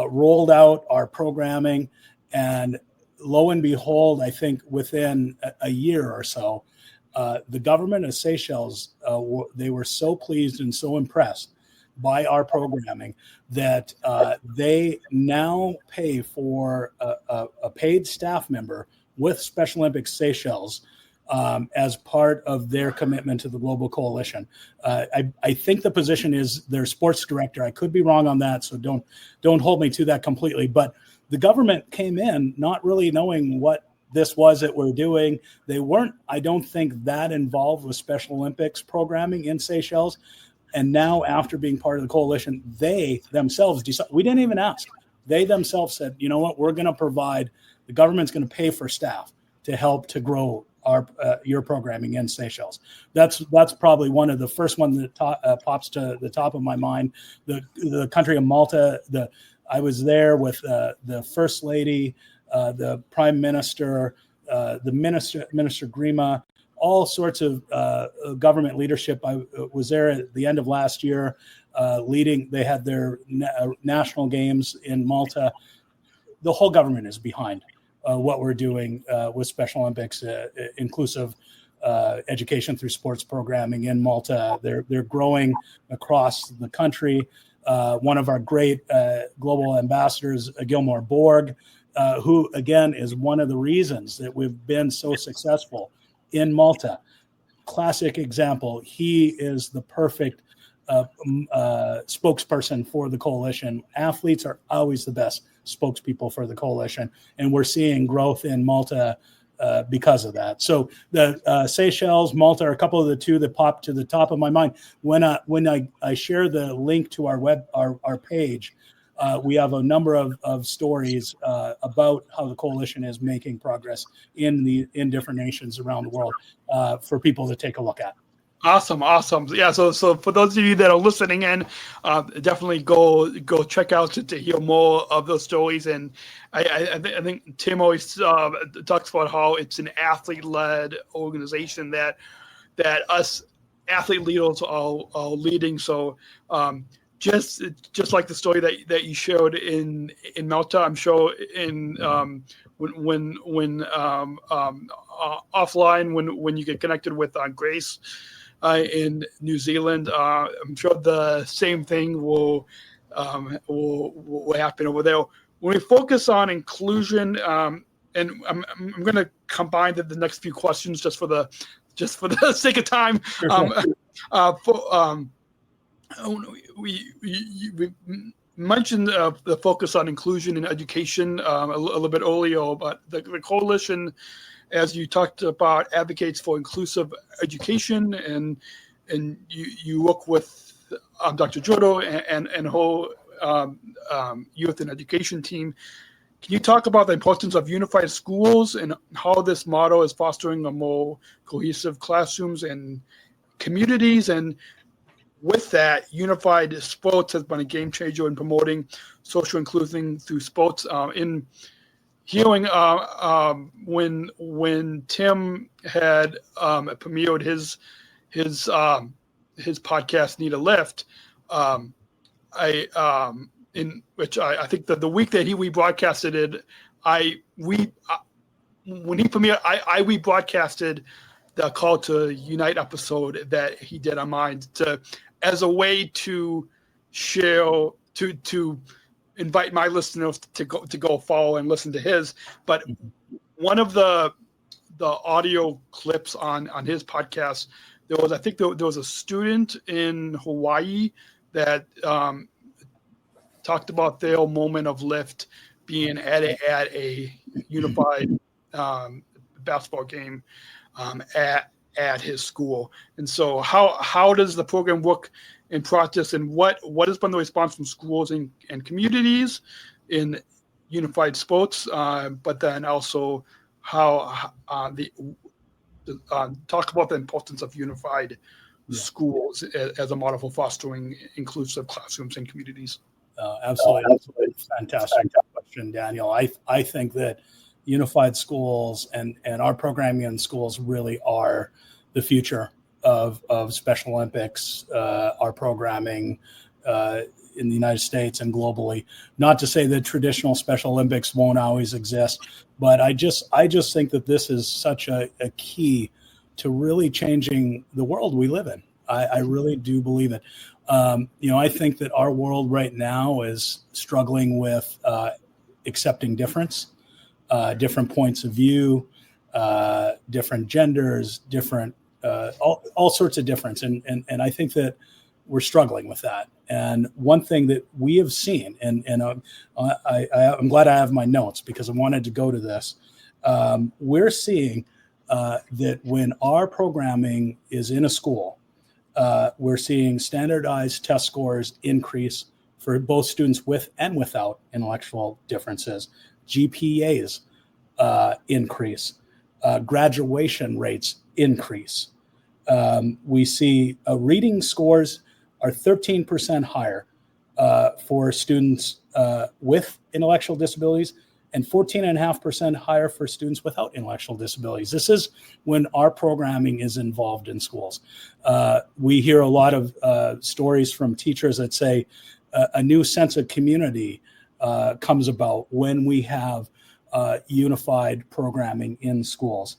rolled out our programming, and lo and behold, I think within a year or so, the government of Seychelles, they were so pleased and so impressed by our programming that they now pay for a paid staff member with Special Olympics Seychelles as part of their commitment to the Global Coalition. I think the position is their sports director. I could be wrong on that, so don't hold me to that completely. But the government came in not really knowing what this was that we're doing. They weren't, I don't think, that involved with Special Olympics programming in Seychelles. And now, after being part of the coalition, they themselves decided, we didn't even ask. They themselves said, you know what, we're going to provide, the government's going to pay for staff to help to grow your programming in Seychelles. That's probably one of the first ones that pops to the top of my mind. The country of Malta, I was there with the First Lady, the Prime Minister, the Minister Grima, all sorts of government leadership. I was there at the end of last year leading. They had their national games in Malta. The whole government is behind what we're doing with Special Olympics, inclusive education through sports programming in Malta. They're growing across the country. One of our great global ambassadors, Gilmore Borg, who, again, is one of the reasons that we've been so successful in Malta. Classic example. He is the perfect spokesperson for the coalition. Athletes are always the best spokespeople for the coalition, and we're seeing growth in Malta because of that. So the Seychelles, Malta are a couple of the two that pop to the top of my mind. When I share the link to our page, we have a number of stories about how the coalition is making progress in different nations around the world for people to take a look at. Awesome. Yeah. So for those of you that are listening in, definitely go check out to hear more of those stories. And I think Tim always talks about how it's an athlete-led organization that us athlete leaders are leading. So just like the story that you showed in Malta, I'm sure in when offline when you get connected with Grace in New Zealand, I'm sure the same thing will happen over there. When we focus on inclusion, and I'm going to combine the next few questions just for the sake of time. We mentioned the focus on inclusion in education a little bit earlier, but the coalition, as you talked about, advocates for inclusive education, and you work with Dr. Jodo and whole youth and education team. Can you talk about the importance of unified schools and how this model is fostering a more cohesive classrooms and communities? And with that, unified sports has been a game changer in promoting social inclusion through sports. In hearing when Tim had premiered his podcast Need a Lift, in which I think that the week that we broadcasted it, when he premiered, I rebroadcasted the Call to Unite episode that he did on mine as a way to share, to invite my listeners to go follow and listen to his. But one of the audio clips on his podcast, there was a student in Hawaii that talked about their moment of lift being at a unified basketball game at his school. And so how does the program work in practice, and what has been the response from schools and communities in unified sports, but then also how talk about the importance of unified schools as a model for fostering inclusive classrooms and communities. Absolutely. Fantastic. question, Daniel. I think that unified schools and our programming in schools really are the future of Special Olympics, our programming in the United States and globally. Not to say that traditional Special Olympics won't always exist, but I just think that this is such a key to really changing the world we live in. I really do believe it. I think that our world right now is struggling with accepting difference, different points of view, different genders, different all sorts of difference, and I think that we're struggling with that. And one thing that we have seen, and I'm glad I have my notes because I wanted to go to this. We're seeing that when our programming is in a school, we're seeing standardized test scores increase for both students with and without intellectual differences. GPAs increase. Graduation rates increase. We see reading scores are 13% higher for students with intellectual disabilities and 14.5% higher for students without intellectual disabilities. This is when our programming is involved in schools. We hear a lot of stories from teachers that say a new sense of community comes about when we have unified programming in schools.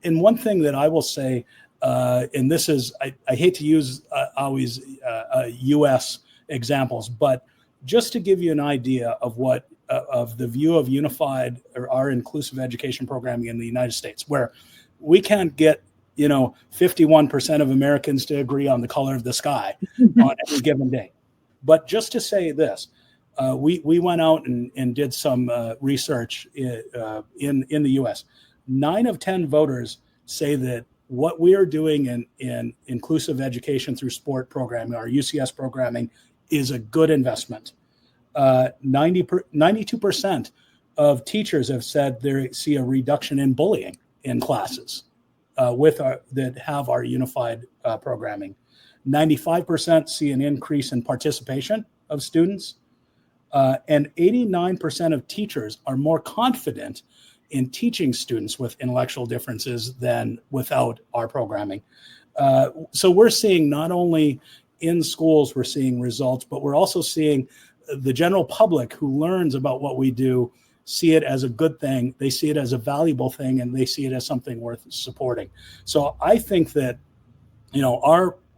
And one thing that I will say, and this is, I hate to use always U.S. examples, but just to give you an idea of what of the view of unified or our inclusive education programming in the United States, where we can't get 51% of Americans to agree on the color of the sky on any given day. But just to say this, we went out and did some research in the U.S. 9 of 10 voters say that what we are doing in inclusive education through sport programming, our UCS programming, is a good investment. 92% of teachers have said they see a reduction in bullying in classes that have our unified programming. 95% see an increase in participation of students, and 89% of teachers are more confident in teaching students with intellectual differences than without our programming. So we're seeing not only in schools, we're seeing results, but we're also seeing the general public who learns about what we do see it as a good thing. They see it as a valuable thing, and they see it as something worth supporting. So I think that,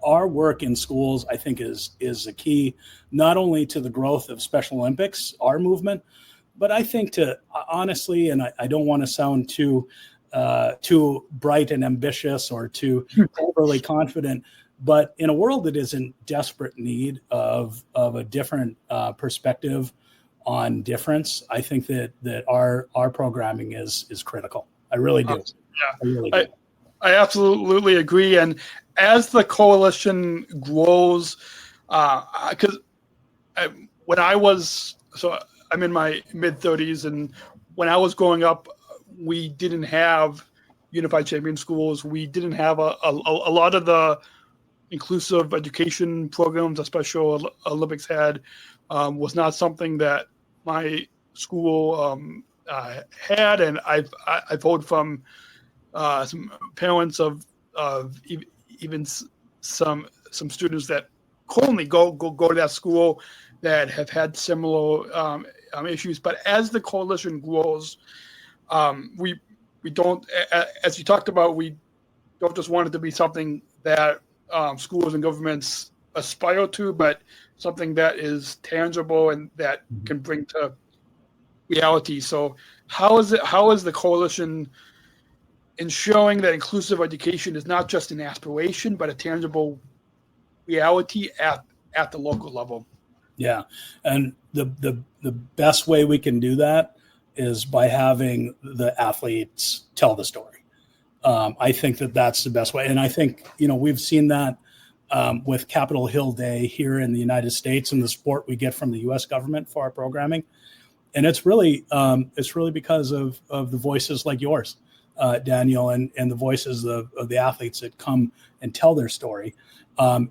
our work in schools, I think is a key, not only to the growth of Special Olympics, our movement, but I think to honestly, and I don't want to sound too bright and ambitious or too overly confident, but in a world that is in desperate need of a different perspective on difference, I think that our programming is critical. I really do. Yeah, I really do. I absolutely agree. And as the coalition grows, because when I was, so I'm in my mid-30s, and when I was growing up, we didn't have unified champion schools. We didn't have a lot of the inclusive education programs that Special Olympics had was not something that my school had, and I've heard from some parents of even some students that currently go to that school that have had similar issues. But as the coalition grows, we don't, as you talked about, we don't just want it to be something that schools and governments aspire to, but something that is tangible and that can bring to reality. So how is the coalition ensuring that inclusive education is not just an aspiration, but a tangible reality at the local level? Yeah. And the best way we can do that is by having the athletes tell the story. I think that that's the best way. And I think, we've seen that with Capitol Hill Day here in the United States and the support we get from the U.S. government for our programming. And it's really because of the voices like yours, Daniel, and the voices of the athletes that come and tell their story. And,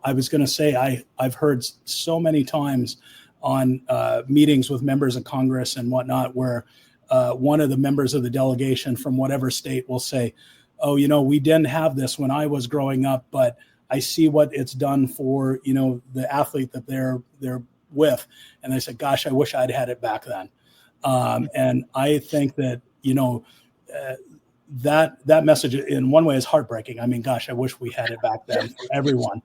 I was going to say, I've heard so many times on meetings with members of Congress and whatnot, where one of the members of the delegation from whatever state will say, oh, we didn't have this when I was growing up, but I see what it's done for, the athlete that they're with. And they said, gosh, I wish I'd had it back then. And I think that, that message in one way is heartbreaking. I mean, gosh, I wish we had it back then for everyone.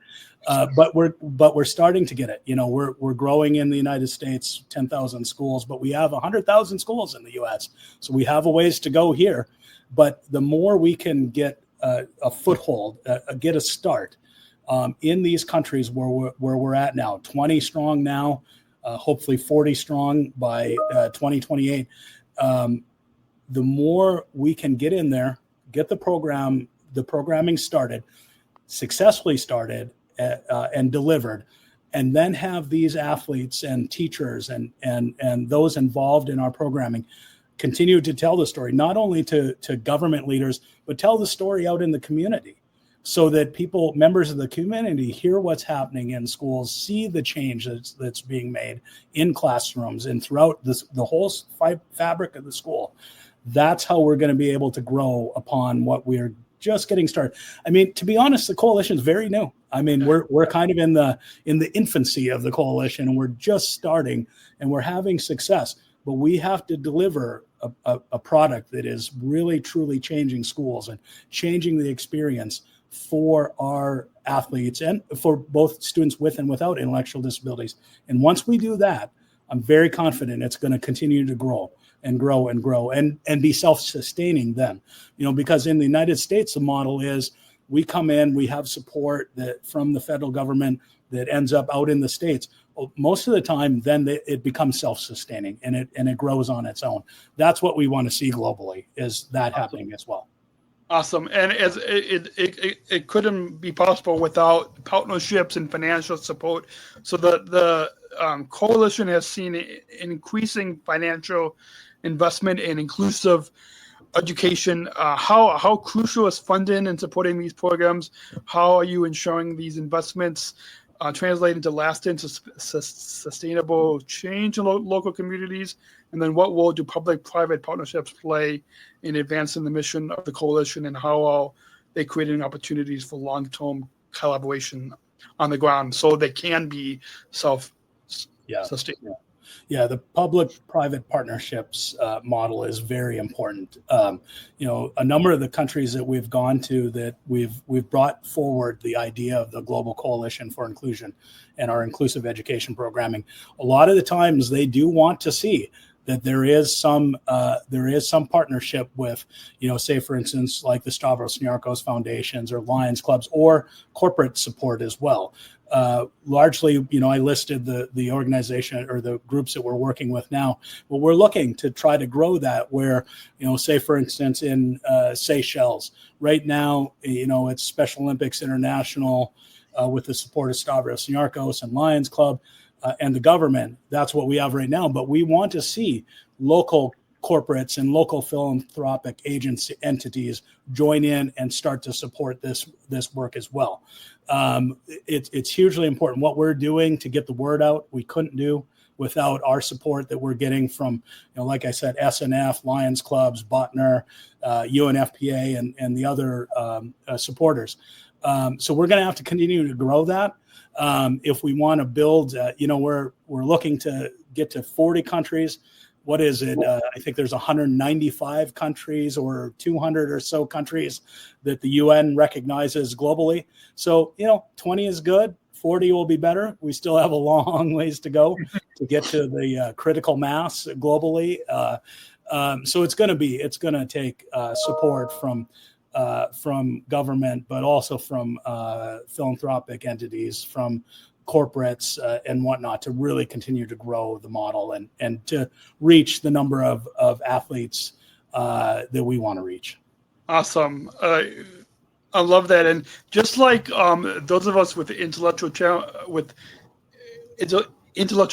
But we're starting to get it. We're growing in the United States, 10,000 schools, but we have 100,000 schools in the U.S. So we have a ways to go here. But the more we can get a foothold, get a start in these countries where we're at now, 20 strong now, hopefully 40 strong by 2028. The more we can get in there, get the programming started, successfully started and delivered, and then have these athletes and teachers and those involved in our programming continue to tell the story, not only to government leaders, but tell the story out in the community, so that members of the community hear what's happening in schools, see the change that's being made in classrooms and throughout the whole fabric of the school. That's how we're going to be able to grow upon what we're just getting started. I mean, to be honest, the coalition is very new. I mean, we're kind of in the infancy of the coalition, and we're just starting, and we're having success. But we have to deliver a product that is really, truly changing schools and changing the experience for our athletes and for both students with and without intellectual disabilities. And once we do that, I'm very confident it's going to continue to grow and grow and grow and be self-sustaining then, because in the United States, the model is we come in, we have support from the federal government that ends up out in the States. Well, most of the time, then it becomes self-sustaining and it grows on its own. That's what we want to see globally, is that happening as well. Awesome. And as it couldn't be possible without partnerships and financial support. So the coalition has seen an increasing financial investment in inclusive education. How crucial is funding and supporting these programs? How are you ensuring these investments translate into lasting sustainable change in local communities? And then what role do public-private partnerships play in advancing the mission of the coalition, and how are they creating opportunities for long-term collaboration on the ground so they can be self-sustaining? Yeah, the public-private partnerships model is very important. A number of the countries that we've gone to, that we've brought forward the idea of the Global Coalition for Inclusion and our inclusive education programming. A lot of the times they do want to see that there is some partnership with, say for instance, like the Stavros Niarchos Foundations or Lions Clubs, or corporate support as well. Largely, I listed the organization or the groups that we're working with now, but we're looking to try to grow that where, say for instance, in Seychelles right now, it's Special Olympics International with the support of Stavros Niarchos and Lions Club and the government. That's what we have right now, but we want to see local corporates and local philanthropic entities join in and start to support this work as well. It's hugely important. What we're doing to get the word out, we couldn't do without our support that we're getting from, like I said, SNF, Lions Clubs, Botner, UNFPA, and the other supporters. So we're going to have to continue to grow that. If we want to build, we're looking to get to 40 countries. What is it? I think there's 195 countries or 200 or so countries that the UN recognizes globally. So, 20 is good. 40 will be better. We still have a long ways to go to get to the critical mass globally. So it's going to take support from government, but also from philanthropic entities, from corporates and whatnot, to really continue to grow the model and to reach the number of athletes that we want to reach. Awesome. I love that. And just like those of us with intellectual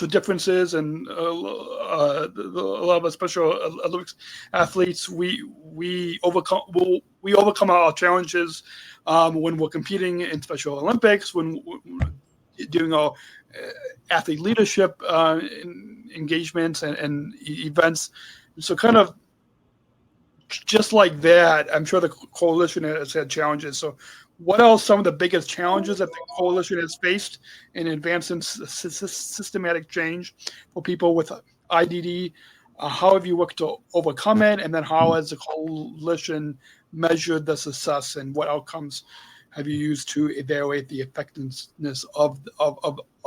differences and a lot of us Special Olympics athletes, we overcome our challenges when we're competing in Special Olympics, when doing our athlete leadership engagements and events. So kind of just like that, I'm sure the coalition has had challenges. So what are some of the biggest challenges that the coalition has faced in advancing systematic change for people with IDD? How have you worked to overcome it? And then how has the coalition measured the success, and what outcomes have you used to evaluate the effectiveness of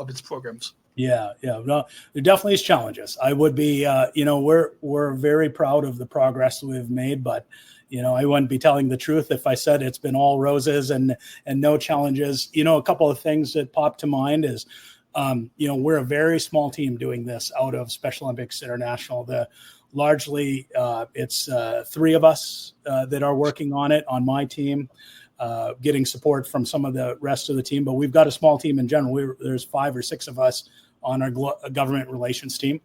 its programs? Yeah. No, there definitely is challenges. I would be, we're very proud of the progress we've made, but I wouldn't be telling the truth if I said it's been all roses and no challenges. A couple of things that pop to mind is, we're a very small team doing this out of Special Olympics International. Largely, it's 3 of us that are working on it on my team, getting support from some of the rest of the team. But we've got a small team in general. There's 5 or 6 of us on our government relations team.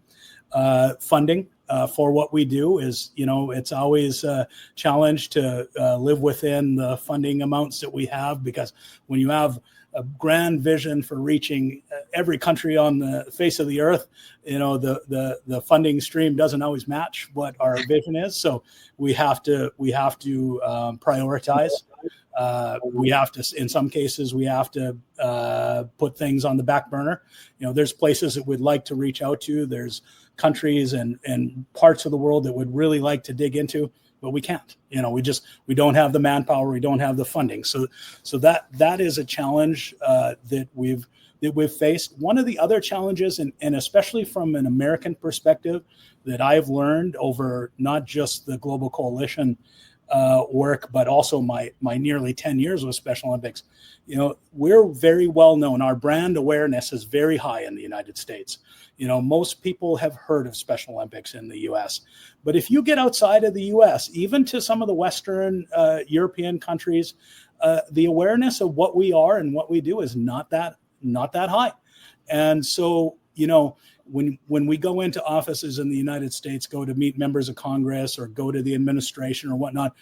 Funding for what we do is, it's always a challenge to live within the funding amounts that we have, because when you have a grand vision for reaching every country on the face of the earth, the funding stream doesn't always match what our vision is. So we have to prioritize. We have to, in some cases, we have to put things on the back burner. There's places that we'd like to reach out to. There's countries and parts of the world that would really like to dig into, but we can't. We don't have the manpower. We don't have the funding. So that is a challenge that we've faced. One of the other challenges, and especially from an American perspective, that I've learned over not just the Global Coalition work, but also my nearly 10 years with Special Olympics, we're very well known. Our brand awareness is very high in the United States. Most people have heard of Special Olympics in the US, but if you get outside of the US, even to some of the Western European countries, the awareness of what we are and what we do is not that high. And so, when we go into offices in the United States, go to meet members of Congress or go to the administration or whatnot,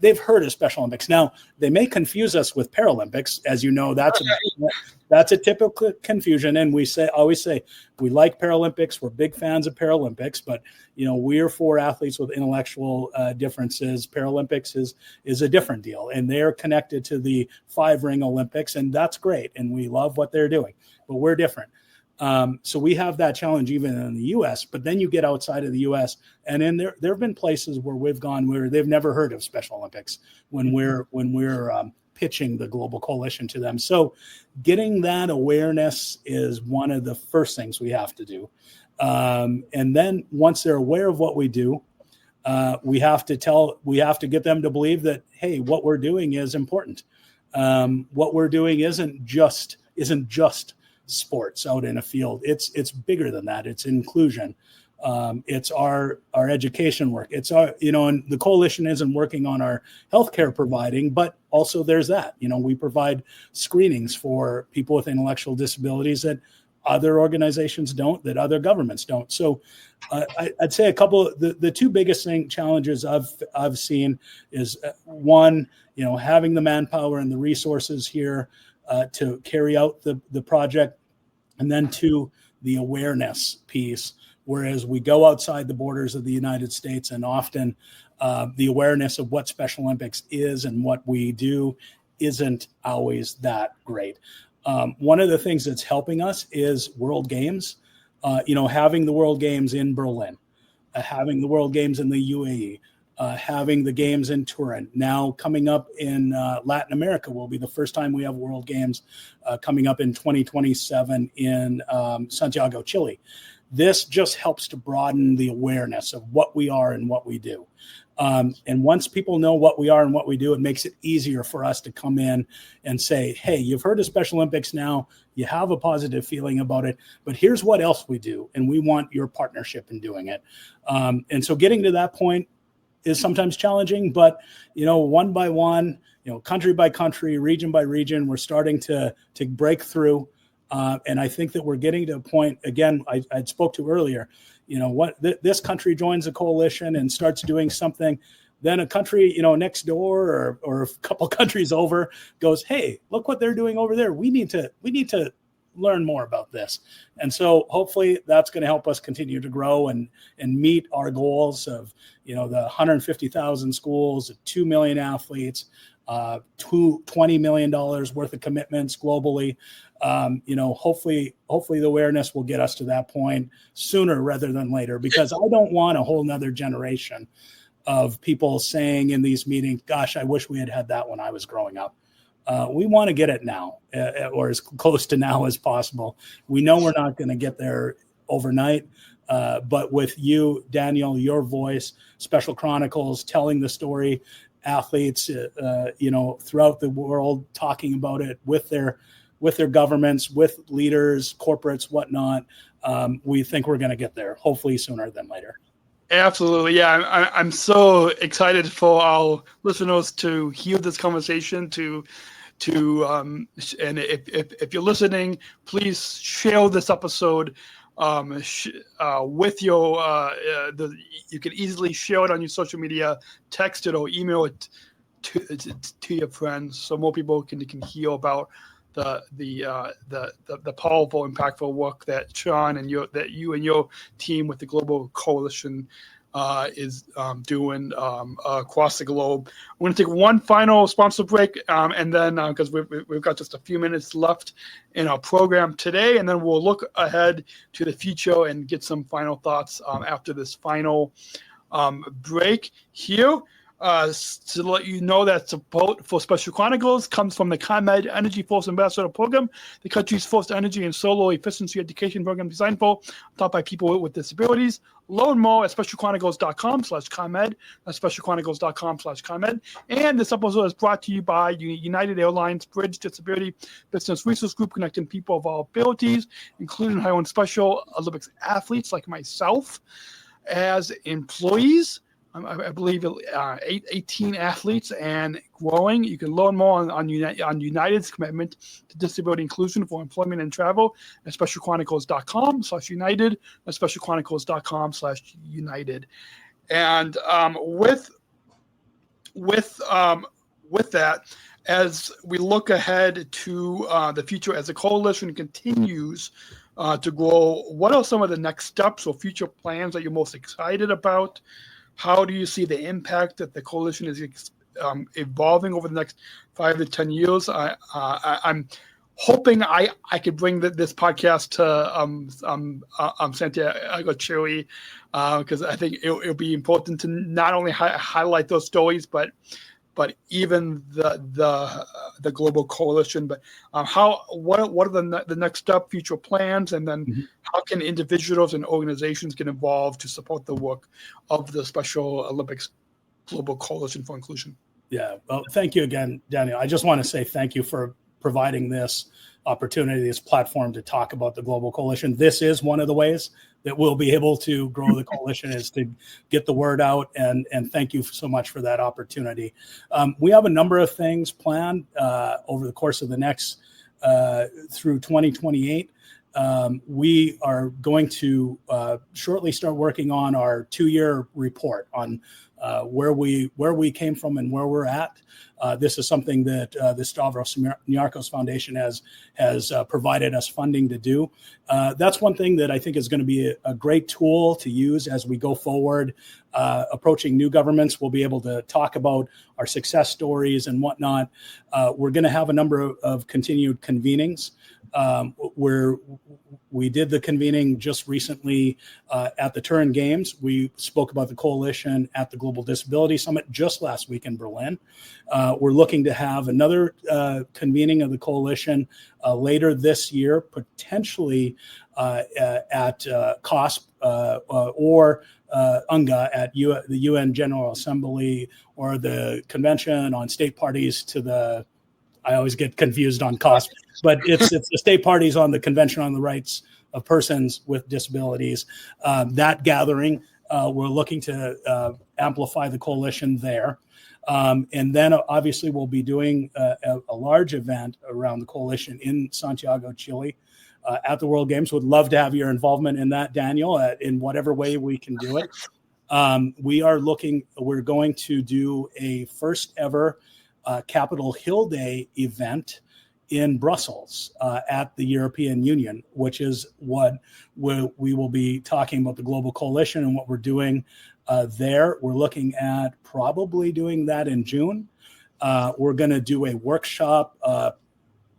they've heard of Special Olympics. Now, they may confuse us with Paralympics. As you know, that's a typical confusion. And we always say we like Paralympics. We're big fans of Paralympics, but we're for athletes with intellectual differences. Paralympics is a different deal, and they're connected to the 5-ring Olympics, and that's great. And we love what they're doing, but we're different. So we have that challenge even in the U.S., but then you get outside of the U.S. and then there have been places where we've gone where they've never heard of Special Olympics when we're pitching the Global Coalition to them. So getting that awareness is one of the first things we have to do. And then once they're aware of what we do, we have to get them to believe that, hey, what we're doing is important. What we're doing isn't just sports out in a field. It's bigger than that. It's inclusion. It's our education work. It's our, and the coalition isn't working on our healthcare providing, but also there's that, we provide screenings for people with intellectual disabilities that other organizations don't, that other governments don't. So I'd say a couple of the 2 biggest challenges I've seen is one, having the manpower and the resources here to carry out the project, and then 2, the awareness piece. Whereas we go outside the borders of the United States, and often the awareness of what Special Olympics is and what we do isn't always that great. One of the things that's helping us is World Games. Having the World Games in Berlin, having the World Games in the UAE, having the games in Turin. Now coming up in Latin America will be the first time we have World Games coming up in 2027 in Santiago, Chile. This just helps to broaden the awareness of what we are and what we do. And once people know what we are and what we do, it makes it easier for us to come in and say, hey, you've heard of Special Olympics now, you have a positive feeling about it, but here's what else we do, and we want your partnership in doing it. And so getting to that point is sometimes challenging, but, one by one, country by country, region by region, we're starting to break through. And I think that we're getting to a point, again, I spoke to earlier, this country joins a coalition and starts doing something, then a country, next door or a couple countries over goes, hey, look what they're doing over there. We need to learn more about this. And so hopefully that's going to help us continue to grow and meet our goals of, the 150,000 schools, 2 million athletes, $20 million worth of commitments globally. Hopefully the awareness will get us to that point sooner rather than later, because I don't want a whole nother generation of people saying in these meetings, gosh, I wish we had had that when I was growing up. We want to get it now, or as close to now as possible. We know we're not going to get there overnight, but with you, Daniel, your voice, Special Chronicles, telling the story, athletes, throughout the world talking about it with their governments, with leaders, corporates, whatnot. We think we're going to get there, hopefully sooner than later. Absolutely. Yeah. I'm so excited for our listeners to hear this conversation, and if you're listening, please share this episode with your you can easily share it on your social media, text it or email it to your friends, so more people can hear about the powerful, impactful work that Shawn and you and your team with the Global Coalition is doing across the globe. We're going to take one final sponsor break, and then because we've got just a few minutes left in our program today, and then we'll look ahead to the future and get some final thoughts after this final break here. To let you know that support for Special Chronicles comes from the ComEd Energy Force Ambassador Program, the country's first energy and solar efficiency education program designed for, taught by people with disabilities. Learn more at specialchronicles.com/ComEd. That's specialchronicles.com/ComEd. And this episode is brought to you by United Airlines Bridge Disability Business Resource Group, connecting people of all abilities, including hiring Special Olympics athletes like myself as employees. I believe 18 athletes and growing. You can learn more on United's commitment to disability inclusion for employment and travel at specialchronicles.com/United, at specialchronicles.com/United. And with that, as we look ahead to the future, as the coalition continues to grow, what are some of the next steps or future plans that you're most excited about? How do you see the impact that the coalition is evolving over the next 5 to 10 years? I'm hoping I could bring this podcast to Santiago, Chile, because I think it'll be important to not only highlight those stories, but even the global coalition. But what are the next step, future plans, and then how can individuals and organizations get involved to support the work of the Special Olympics Global Coalition for Inclusion? Yeah, well, thank you again, Daniel. I just want to say thank you for providing this opportunity, this platform to talk about the Global Coalition. This is one of the ways that we'll be able to grow the coalition, is to get the word out, and thank you so much for that opportunity. We have a number of things planned over the course of the next through 2028. We are going to shortly start working on our 2-year report on where we came from and where we're at. This is something that the Stavros Niarchos Foundation has provided us funding to do. That's one thing that I think is going to be a great tool to use as we go forward. Approaching new governments, we'll be able to talk about our success stories and whatnot. We're going to have a number of continued convenings. Where we did the convening just recently at the Turin Games. We spoke about the coalition at the Global Disability Summit just last week in Berlin. We're looking to have another convening of the coalition later this year, potentially at COSP or UNGA at the UN General Assembly, or the Convention on State Parties to the, I always get confused on COSP, but it's the state parties on the Convention on the Rights of Persons with Disabilities. That gathering, we're looking to amplify the coalition there. And then obviously we'll be doing a large event around the coalition in Santiago, Chile, at the World Games. Would love to have your involvement in that, Daniel, in whatever way we can do it. We're going to do a first ever Capitol Hill Day event in Brussels at the European Union, which is what we will be talking about, the Global Coalition and what we're doing there. We're looking at probably doing that in June. We're going to do a workshop,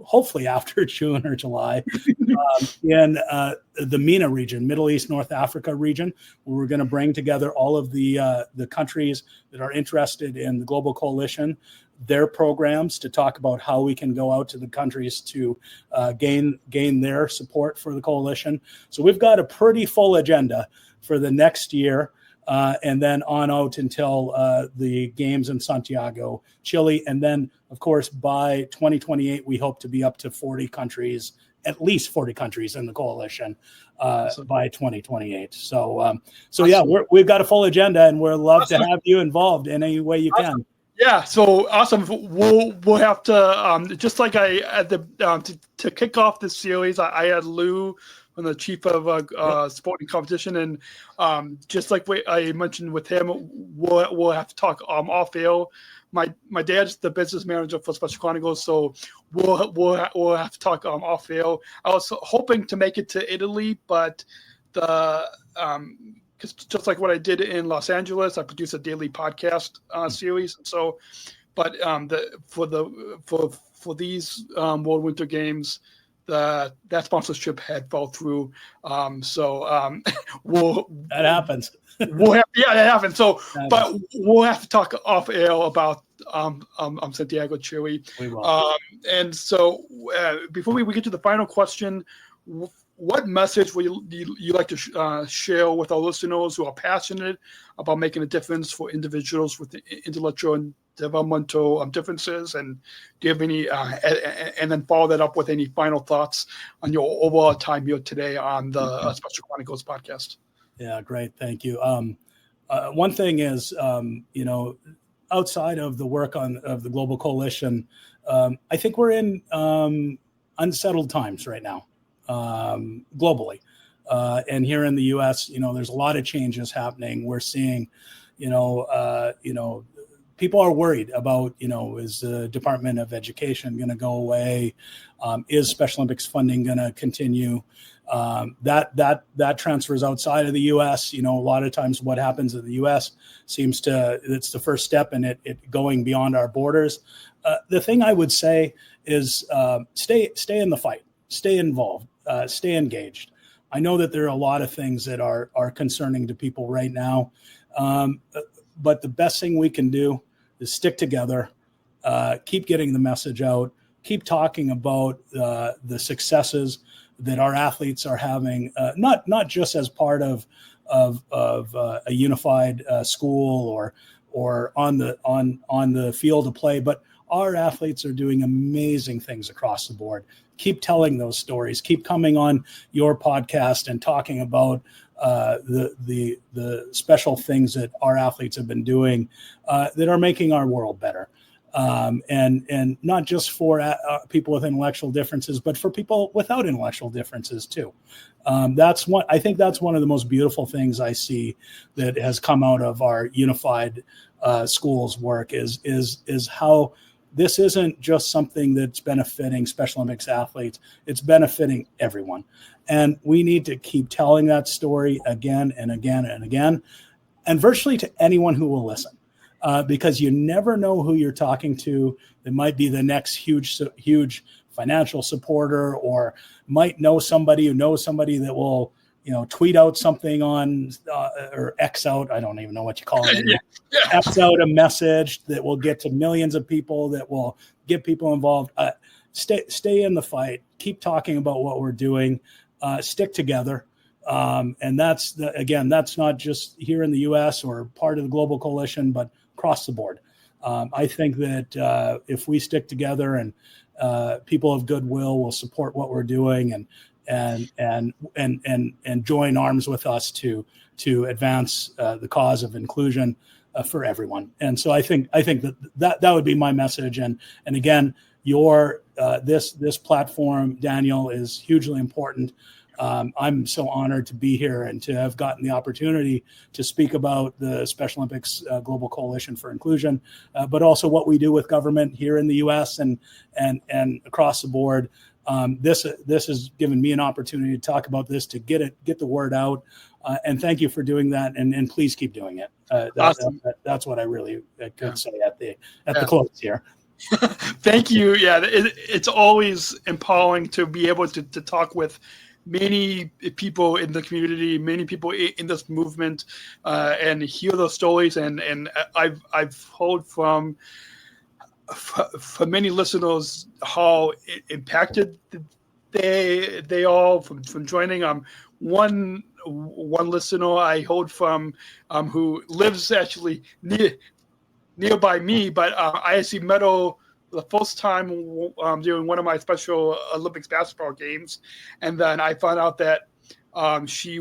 hopefully after June or July, in the MENA region, Middle East, North Africa region, where we're going to bring together all of the countries that are interested in the Global Coalition, their programs, to talk about how we can go out to the countries to gain their support for the coalition. So we've got a pretty full agenda for the next year. And then on out until the games in Santiago, Chile. And then, of course, by 2028, we hope to be up to 40 countries, at least 40 countries in the coalition by 2028. So yeah, we've got a full agenda, and we'd love to have you involved in any way you can. Yeah, so awesome. We'll have to just like I at the to kick off this series, I had Lou, I'm the chief of sporting competition, and just like I mentioned with him, we'll have to talk off air. My dad's the business manager for Special Chronicles, so we'll have to talk off air. I was hoping to make it to Italy, but because just like what I did in Los Angeles, I produce a daily podcast series. So, but for these World Winter Games, that sponsorship had fell through. That happens. That happens. So, but we'll have to talk off air about Santiago, Chile. We will. And so, before we get to the final question, what message would you like to share with our listeners who are passionate about making a difference for individuals with intellectual and developmental differences? And do you have any, and then follow that up with any final thoughts on your overall time here today on the Special Chronicles podcast? Yeah, great. Thank you. One thing is, outside of the work of the Global Coalition, I think we're in unsettled times right now. Globally. And here in the US, there's a lot of changes happening. We're seeing, people are worried about, is the Department of Education going to go away? Is Special Olympics funding going to continue? That transfers outside of the US. A lot of times what happens in the US it's the first step in it going beyond our borders. The thing I would say is stay in the fight, stay involved. Stay engaged. I know that there are a lot of things that are concerning to people right now, but the best thing we can do is stick together, keep getting the message out, keep talking about the successes that our athletes are having, not just as part of a unified school or on the field of play, but our athletes are doing amazing things across the board. Keep telling those stories. Keep coming on your podcast and talking about the special things that our athletes have been doing that are making our world better. And not just for people with intellectual differences, but for people without intellectual differences too. I think that's one of the most beautiful things I see that has come out of our unified schools work is how this isn't just something that's benefiting Special Olympics athletes. It's benefiting everyone. And we need to keep telling that story again and again and again, and virtually to anyone who will listen, because you never know who you're talking to. It might be the next huge financial supporter, or might know somebody who knows somebody that will tweet out something on or X out. I don't even know what you call it. X out a message that will get to millions of people, that will get people involved. Stay in the fight. Keep talking about what we're doing. Stick together. And that's not just here in the U.S. or part of the Global Coalition, but across the board. I think that if we stick together and people of goodwill will support what we're doing and join arms with us to advance the cause of inclusion for everyone. And so I think that would be my message. And again, your this platform, Daniel, is hugely important. I'm so honored to be here and to have gotten the opportunity to speak about the Special Olympics Global Coalition for Inclusion, but also what we do with government here in the U.S. and across the board. This has given me an opportunity to talk about this, to get the word out, and thank you for doing that, and please keep doing it. Awesome. That's what I really could say at the close here. Thank you. Yeah, it's always empowering to be able to talk with many people in the community, many people in this movement, and hear those stories. And I've heard from many listeners how it impacted they all from joining. One listener I heard from who lives actually nearby me, but I actually met her the first time during one of my Special Olympics basketball games, and then I found out that she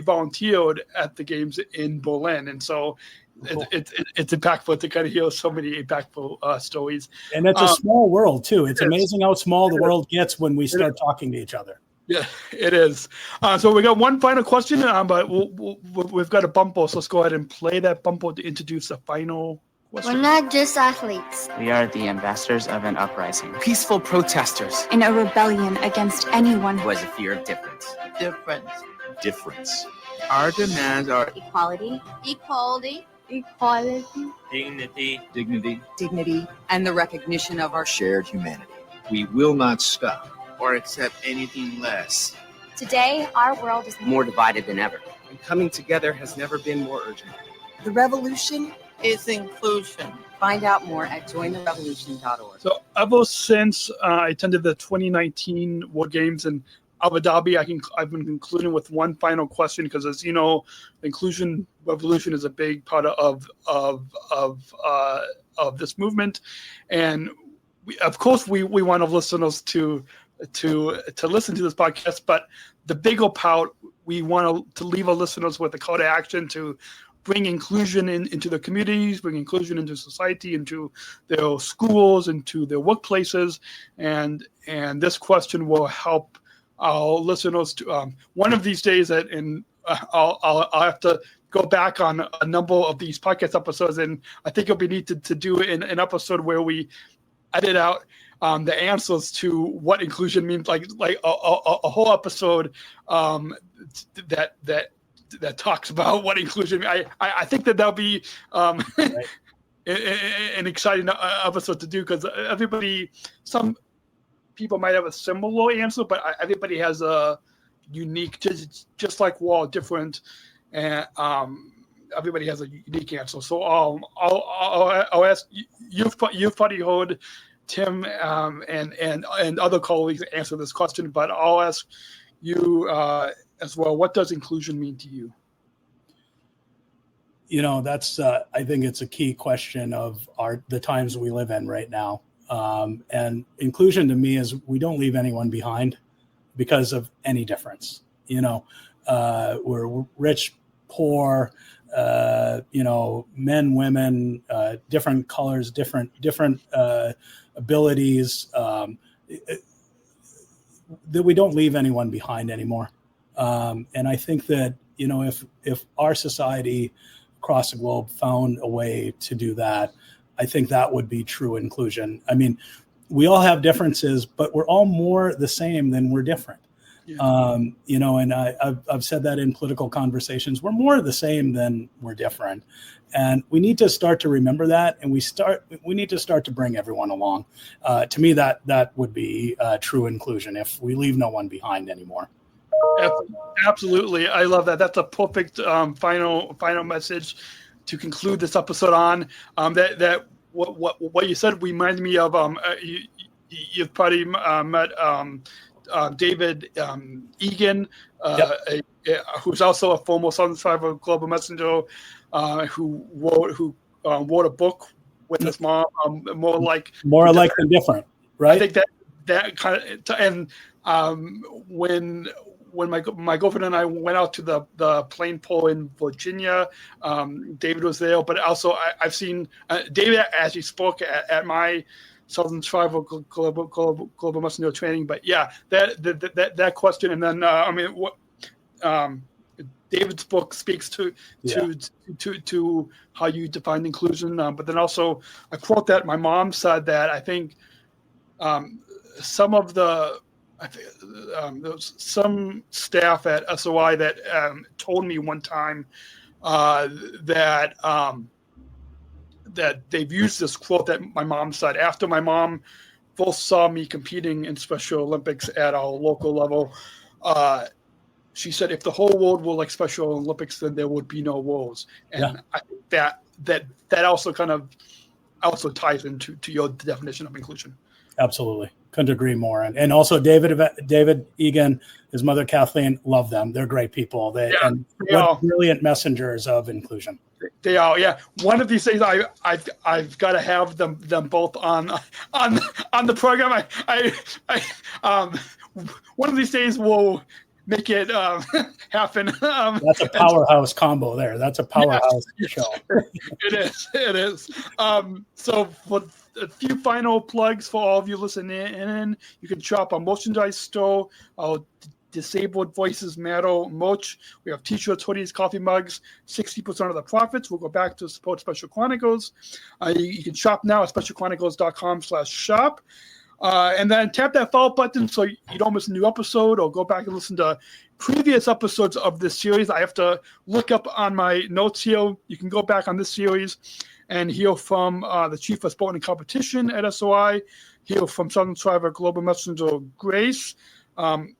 volunteered at the games in Berlin, and so it's impactful to kind of hear so many impactful stories. And it's a small world too. It's amazing how small the world gets when we start talking to each other. Yeah, it is. So we got one final question, but we've got a bumper, so let's go ahead and play that bumper to introduce the final question. We're not just athletes. We are the ambassadors of an uprising. Peaceful protesters. In a rebellion against anyone who has a fear of difference. Difference. Our demands are Equality. Dignity. And the recognition of our Shared humanity. We will not stop or accept anything less. Today, our world is More divided than ever. And coming together has never been more urgent. The revolution. is inclusion. Find out more at jointherevolution.org. So ever since I attended the 2019 World Games in Abu Dhabi, I've been concluding with one final question, because as you know, the inclusion revolution is a big part of this movement, and of course we want our listeners to listen to this podcast, but the bigger part, we want to leave our listeners with a call to action to bring inclusion into their communities, bring inclusion into society, into their schools, into their workplaces, and this question will help our listeners to one of these days. And I'll have to go back on a number of these podcast episodes, and I think it'll be neat to do an episode where we edit out the answers to what inclusion means, like a whole episode that talks about what inclusion means. I think that'll be right. an exciting episode to do, because some people might have a similar answer, but everybody has a unique, just like we're all different, and everybody has a unique answer. So I'll ask you've probably heard Tim and other colleagues answer this question, but I'll ask you as well. What does inclusion mean to you? You know, that's I think it's a key question of the times we live in right now. And inclusion to me is we don't leave anyone behind because of any difference. You know, we're rich, poor, men, women, different colors, different abilities, that we don't leave anyone behind anymore. And I think that, you know, if our society across the globe found a way to do that, I think that would be true inclusion. I mean, we all have differences, but we're all more the same than we're different. Yeah. And I've said that in political conversations. We're more the same than we're different. And we need to start to remember that, and we need to start to bring everyone along. To me, that would be true inclusion, if we leave no one behind anymore. Absolutely. I love that. That's a perfect final message to conclude this episode on. That what you said reminded me of you've probably met David Egan, who's also a former Southern Survivor Global Messenger, who wrote a book with his mom, more alike than different, right? I think that kind of, and when my girlfriend and I went out to the plane pull in Virginia, David was there, but also I've seen David actually spoke at my Southern Tribal Global Messenger Training. But yeah, that question, and then what David's book speaks to how you define inclusion. But then also a quote that my mom said that I think some of the there was some staff at SOI that told me one time that they've used this quote that my mom said after my mom both saw me competing in Special Olympics at our local level. She said, if the whole world were like Special Olympics, then there would be no worlds. And I think that also kind of also ties into your definition of inclusion. Absolutely. Couldn't agree more. And also David Egan, his mother, Kathleen, love them. They're great people. They are brilliant messengers of inclusion. They are, yeah. One of these days, I've got to have them both on the program. One of these days we'll make it happen. That's a powerhouse combo there. That's a powerhouse show. It is. So for a few final plugs for all of you listening in, you can shop our merchandise store, our Disabled Voices Matter merch. We have t-shirts, hoodies, coffee mugs. 60% of the profits will go back to support Special Chronicles. You can shop now at specialchronicles.com/shop. And then tap that follow button so you don't miss a new episode, or go back and listen to previous episodes of this series. I have to look up on my notes here. You can go back on this series and hear from the Chief of Sport and Competition at SOI, hear from Southern Tribal Global Messenger Grace, and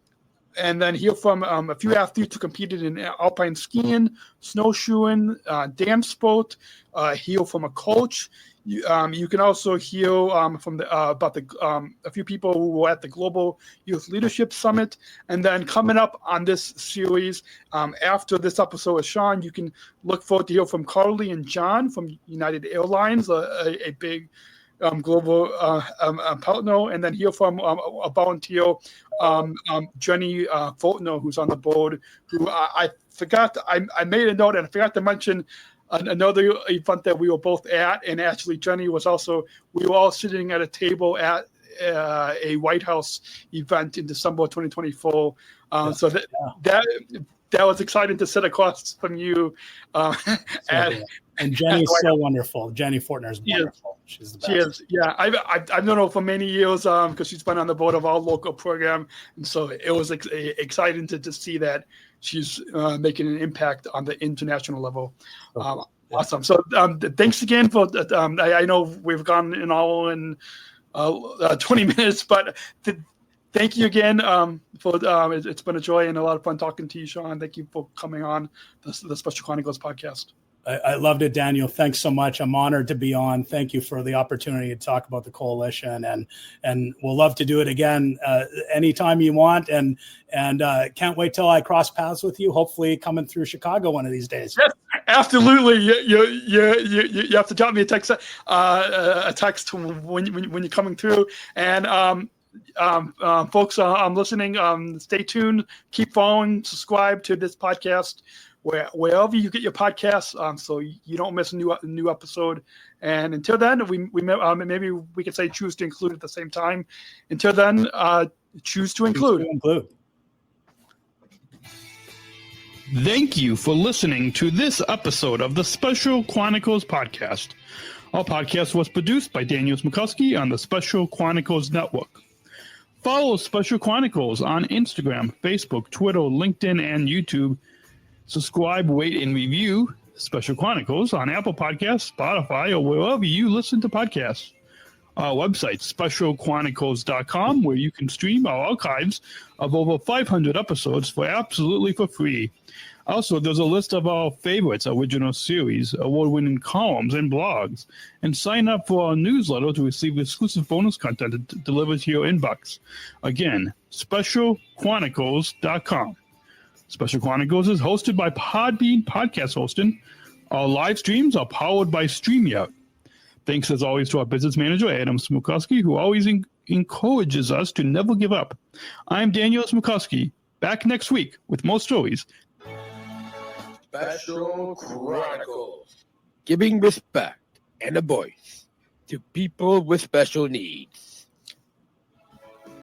then hear from a few athletes who competed in alpine skiing, snowshoeing, dance sport, hear from a coach. You can also hear from about a few people who were at the Global Youth Leadership Summit. And then coming up on this series, after this episode with Shawn, you can look forward to hear from Carly and John from United Airlines, a big global partner, and then hear from a volunteer, Jenny Fortner, who's on the board, who I forgot, I made a note and I forgot to mention another event that we were both at, and actually Jenny was also, we were all sitting at a table at a White House event in December 2024. So that was exciting to sit across from you. And Jenny's so wonderful. Jenny Fortner is wonderful. She's the best. She is. Yeah, I've known her for many years because she's been on the board of our local program, and so it was exciting to see that she's making an impact on the international level. Awesome. So thanks again for. I know we've gone an hour and 20 minutes, but. Thank you again for it's been a joy and a lot of fun talking to you, Shawn. Thank you for coming on the Special Chronicles podcast. I loved it, Daniel. Thanks so much. I'm honored to be on. Thank you for the opportunity to talk about the coalition, and we'll love to do it again anytime you want. And can't wait till I cross paths with you. Hopefully, coming through Chicago one of these days. Yes, absolutely. You have to drop me a text when you're coming through. And folks, I'm listening. Stay tuned. Keep following. Subscribe to this podcast wherever you get your podcasts, so you don't miss a new episode. And until then, we maybe we could say choose to include at the same time. Until then, choose to include. Thank you for listening to this episode of the Special Chronicles podcast. Our podcast was produced by Daniel Smrokowski on the Special Chronicles Network. Follow Special Chronicles on Instagram, Facebook, Twitter, LinkedIn, and YouTube. Subscribe, rate, and review Special Chronicles on Apple Podcasts, Spotify, or wherever you listen to podcasts. Our website, specialchronicles.com, where you can stream our archives of over 500 episodes absolutely for free. Also, there's a list of our favorites, original series, award-winning columns, and blogs. And sign up for our newsletter to receive exclusive bonus content delivered to your inbox. Again, specialchronicles.com. Special Chronicles is hosted by Podbean Podcast Hosting. Our live streams are powered by StreamYard. Thanks as always to our business manager, Adam Smrokowski, who always encourages us to never give up. I'm Daniel Smrokowski, back next week with more stories. Special Chronicles, giving respect and a voice to people with special needs.